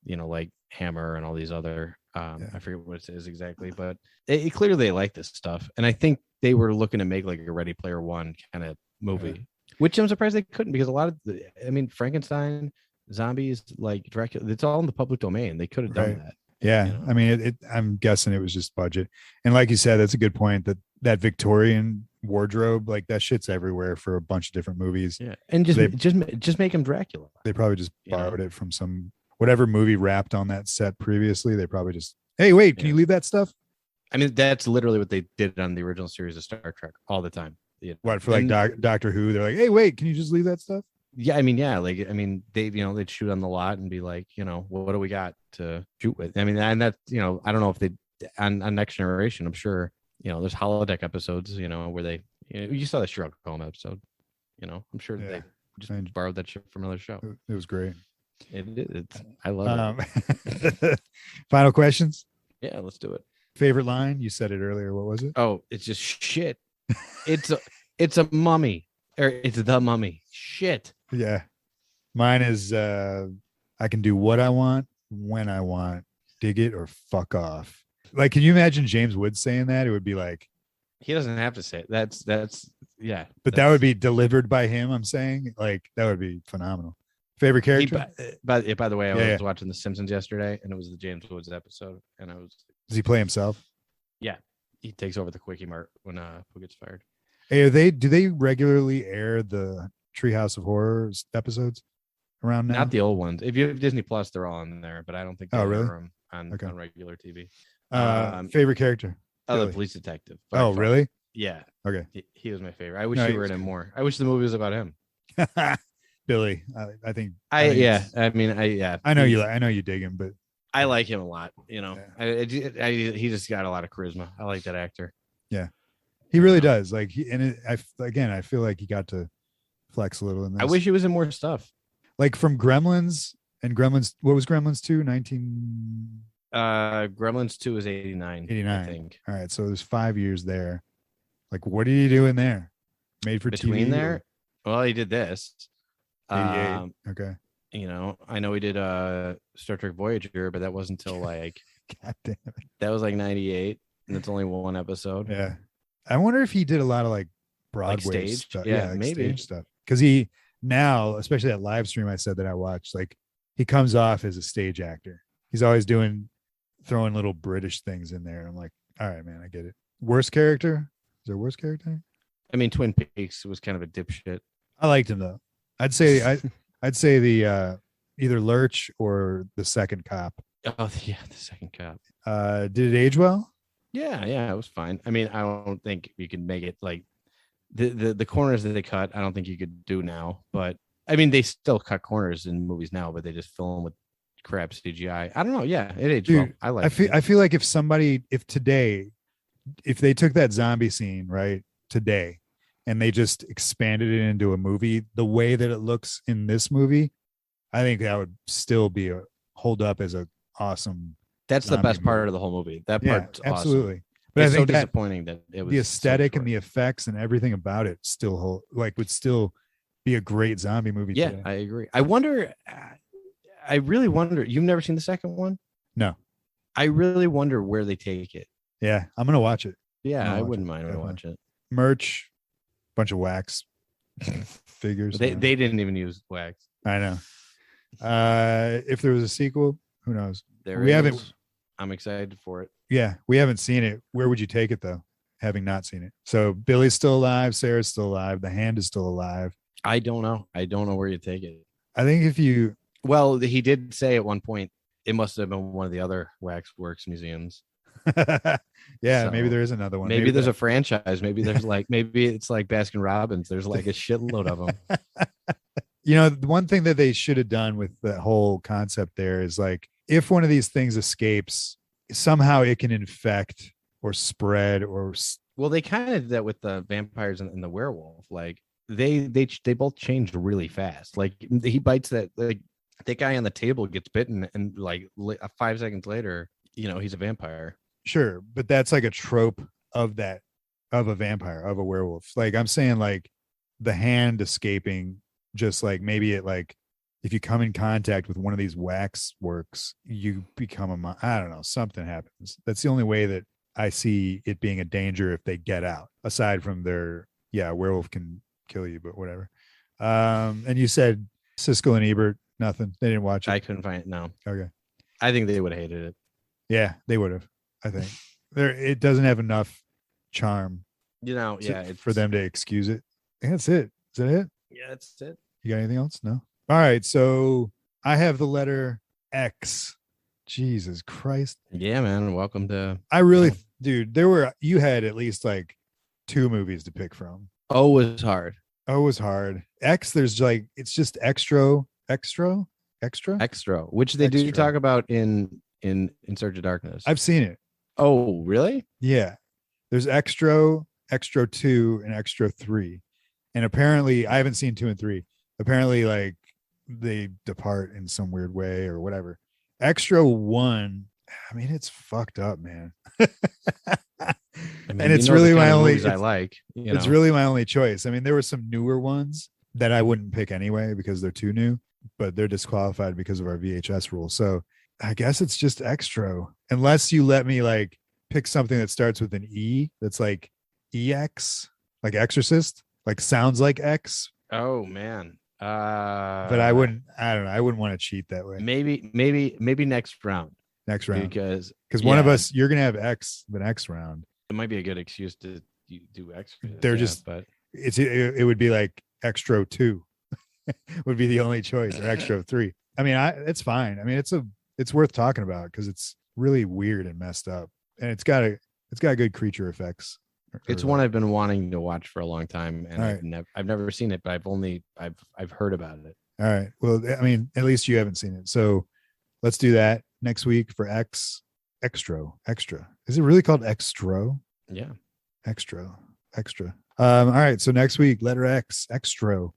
like Hammer and all these other I forget what it is exactly, but it clearly they like this stuff. And I think they were looking to make like a Ready Player One kind of movie, which I'm surprised they couldn't, because a lot of Frankenstein, zombies, like Dracula, it's all in the public domain. They could have done that. Yeah. I mean, I'm guessing it was just budget. And like you said, that's a good point, that Victorian wardrobe, like that shit's everywhere for a bunch of different movies. Yeah. And just make him Dracula. They probably just borrowed it from some whatever movie wrapped on that set previously. They probably just, hey, wait, can you leave that stuff? I mean, that's literally what they did on the original series of Star Trek all the time. What, for like Doctor Who? They're like, hey, wait, can you just leave that stuff? Yeah, I mean, they'd shoot on the lot and be like, what do we got to shoot with? I mean, and that, I don't know if they on Next Generation, I'm sure, there's holodeck episodes, where they, you saw the Sherlock Holmes episode, I'm sure they just borrowed that shit from another show. It was great. I love it. Final questions? Yeah, let's do it. Favorite line? You said it earlier. What was it? Oh, it's just shit. It's a mummy, or it's the mummy. Shit. Yeah. Mine is I can do what I want when I want. Dig it or fuck off. Like, can you imagine James Woods saying that? It would be like, He doesn't have to say it. That's yeah. but that would be delivered by him. I'm saying, like, that would be phenomenal. Favorite character? By the way, I was Yeah. watching The Simpsons yesterday, and it was the James Woods episode, and Does he play himself? yeah, he takes over the Quickie Mart when who gets fired. Hey, do they regularly air the Treehouse of Horrors episodes around now? Not the old ones. If you have Disney Plus, they're all in there, but I don't think they really? air them on regular TV. Favorite character? The police detective. Oh, really? Yeah. Okay. He was my favorite. I wish he were in it more. I wish the movie was about him. Billy. I think. I know you dig him, but I like him a lot. You know, yeah. He just got a lot of charisma. I like that actor. Yeah, he really does. Like I feel like he got to flex a little in this. I wish he was in more stuff. Like from Gremlins and Gremlins. What was Gremlins 2? Gremlins 2 is 89. 89. I think. All right, so there's 5 years there. Like, what are you doing there? Made for Between TV there? Well, he did this. 88. Okay. You know, I know he did Star Trek Voyager, but that wasn't until like God damn it. That was like 98, and it's only one episode. Yeah. I wonder if he did a lot of like Broadway stage stuff. Yeah, like maybe stage stuff. Because he now, especially that live stream I said that I watched, like he comes off as a stage actor. He's always throwing little British things in there. And I'm like, all right, man, I get it. Worst character? Is there a worst character? I mean, Twin Peaks was kind of a dipshit. I liked him though. I'd say the either Lurch or the second cop. Oh yeah, the second cop. Did it age well? Yeah, it was fine. I mean, I don't think you can make it like the corners that they cut. I don't think you could do now. But I mean, they still cut corners in movies now, but they just fill them with crap CGI. I don't know. Yeah, it aged well. I like. I feel like if they took that zombie scene right today and they just expanded it into a movie the way that it looks in this movie, I think that would still hold up as a awesome. That's the best part of the whole movie. That part's absolutely. Awesome. But it's I think so disappointing that it was the aesthetic and the effects and everything about it would still be a great zombie movie. Yeah, today. I agree. I really wonder. You've never seen the second one? No. I really wonder where they take it. Yeah, I'm gonna watch it. Yeah, I wouldn't mind to watch it. Merch, bunch of wax figures. They didn't even use wax. I know. If there was a sequel, who knows? Haven't. I'm excited for it. Yeah, we haven't seen it. Where would you take it though? Having not seen it. So Billy's still alive. Sarah's still alive. The Hand is still alive. I don't know. I don't know where you take it. I think if you. Well, he did say at one point it must have been one of the other Waxworks museums. Yeah, so maybe there is another one. Maybe there's a franchise. Maybe there's maybe it's like Baskin Robbins. There's like a shitload of them. You know, the one thing that they should have done with the whole concept there is like, if one of these things escapes, somehow it can infect or spread or. Well, they kind of did that with the vampires and the werewolf. Like they both changed really fast. Like he bites that guy on the table gets bitten, and like 5 seconds later, he's a vampire. Sure, but that's like a trope of a vampire, of a werewolf. Like I'm saying, like the Hand escaping, just like maybe it like if you come in contact with one of these Waxworks, you become I don't know, something happens. That's the only way that I see it being a danger if they get out. Aside from a werewolf can kill you, but whatever. And you said Siskel and Ebert, nothing. They didn't watch it. I couldn't find it. No. Okay. I think they would have hated it. Yeah, they would have. I think it doesn't have enough charm. For them to excuse it. I think that's it. Is that it? Yeah, that's it. You got anything else? No. All right. So I have the letter X. Jesus Christ. Yeah, man. Welcome to. Dude, you had at least like 2 movies to pick from. O was hard. X, there's like, it's just extra, which they do talk about in Search of Darkness. I've seen it. Oh, really? Yeah. There's extra 2 and extra 3. And apparently I haven't seen 2 and 3. Apparently like they depart in some weird way or whatever. Extra 1 I mean, it's fucked up, man. I mean, And it's you know the really kind my of only. movies I like. You It's know, really my only choice. I mean, there were some newer ones that I wouldn't pick anyway because they're too new, but they're disqualified because of our VHS rule. So I guess it's just extra, unless you let me like pick something that starts with an E that's like EX, like Exorcist, like sounds like X. oh man. But I wouldn't. I don't know. I wouldn't want to cheat that way. Maybe next round Next round, because one of us, you're gonna have X the next round. it might be a good excuse to do extra. They're just, but it would be like extra 2 would be the only choice, or extra 3. I mean, it's fine. I mean, it's worth talking about because it's really weird and messed up, and it's got good creature effects. It's one I've been wanting to watch for a long time, and right. I've never seen it, but I've heard about it. All right. Well, I mean, at least you haven't seen it, so let's do that next week for extra. Is it really called extra? Yeah. Extra. All right. So next week, letter X, extra.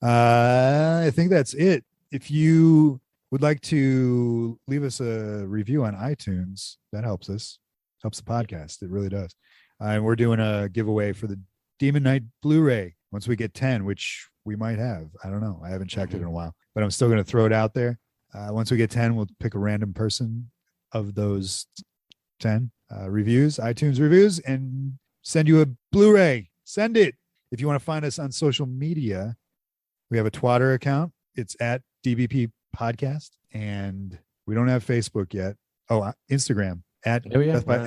I think that's it. If you would like to leave us a review on iTunes, that helps the podcast. It really does. And we're doing a giveaway for the Demon Knight Blu-ray once we get 10, which we might have. I don't know. I haven't checked it in a while, but I'm still going to throw it out there. Once we get 10, we'll pick a random person of those 10 reviews, iTunes reviews, and send you a Blu-ray. Send it. If you want to find us on social media, we have a Twitter account. It's at DBP Podcast, and we don't have Facebook yet. Oh, Instagram at Death by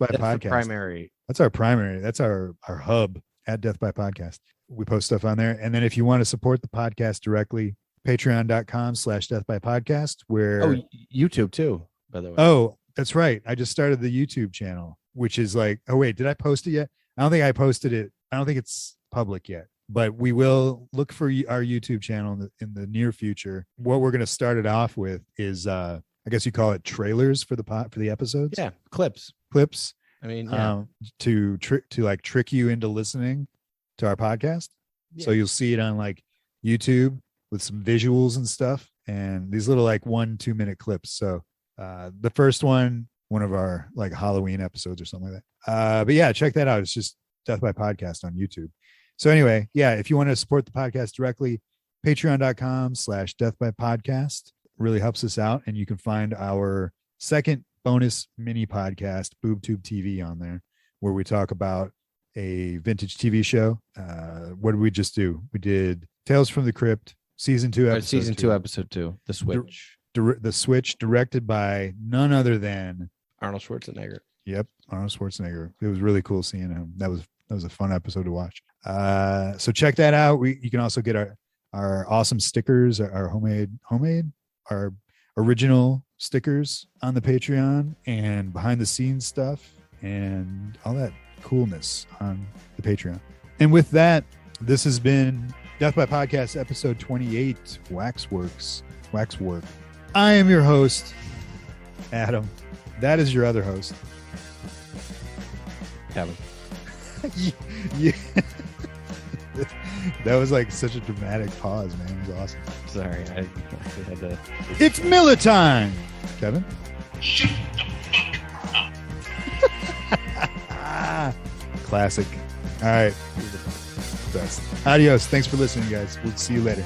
Podcast. Primary. That's our primary. That's our hub at Death by Podcast. We post stuff on there. And then if you want to support the podcast directly, patreon.com/Death by Podcast, where YouTube too, by the way. Oh, that's right. I just started the YouTube channel, which is like, oh wait, did I post it yet? I don't think I posted it. I don't think it's public yet, but we will look for our YouTube channel in the near future. What we're going to start it off with is, I guess you call it trailers for the episodes. Yeah. Clips. I mean, yeah. To trick you into listening to our podcast. Yeah. So you'll see it on like YouTube with some visuals and stuff, and these little like 1-2 minute clips. So the first one of our like Halloween episodes or something like that. But yeah, check that out. It's just Death by Podcast on YouTube. So anyway, yeah, if you want to support the podcast directly, patreon.com/Death by Podcast really helps us out. And you can find our second bonus mini podcast, BoobTube TV, on there, where we talk about a vintage TV show. What did we just do? We did Tales from the Crypt, season 2, episode 2, The Switch. The Switch, directed by none other than Arnold Schwarzenegger. Yep, Arnold Schwarzenegger. It was really cool seeing him. That was a fun episode to watch. So check that out. You can also get our awesome stickers, our homemade, our original stickers on the Patreon, and behind the scenes stuff and all that coolness on the Patreon. And with that, this has been Death by Podcast episode 28, Waxwork. I am your host, Adam. That is your other host, Kevin. Yeah. That was like such a dramatic pause, man. It was awesome. Sorry, I had to. It's Miller time, Kevin. Shut the fuck up. Classic. All right. Best. Adios. Thanks for listening, guys. We'll see you later.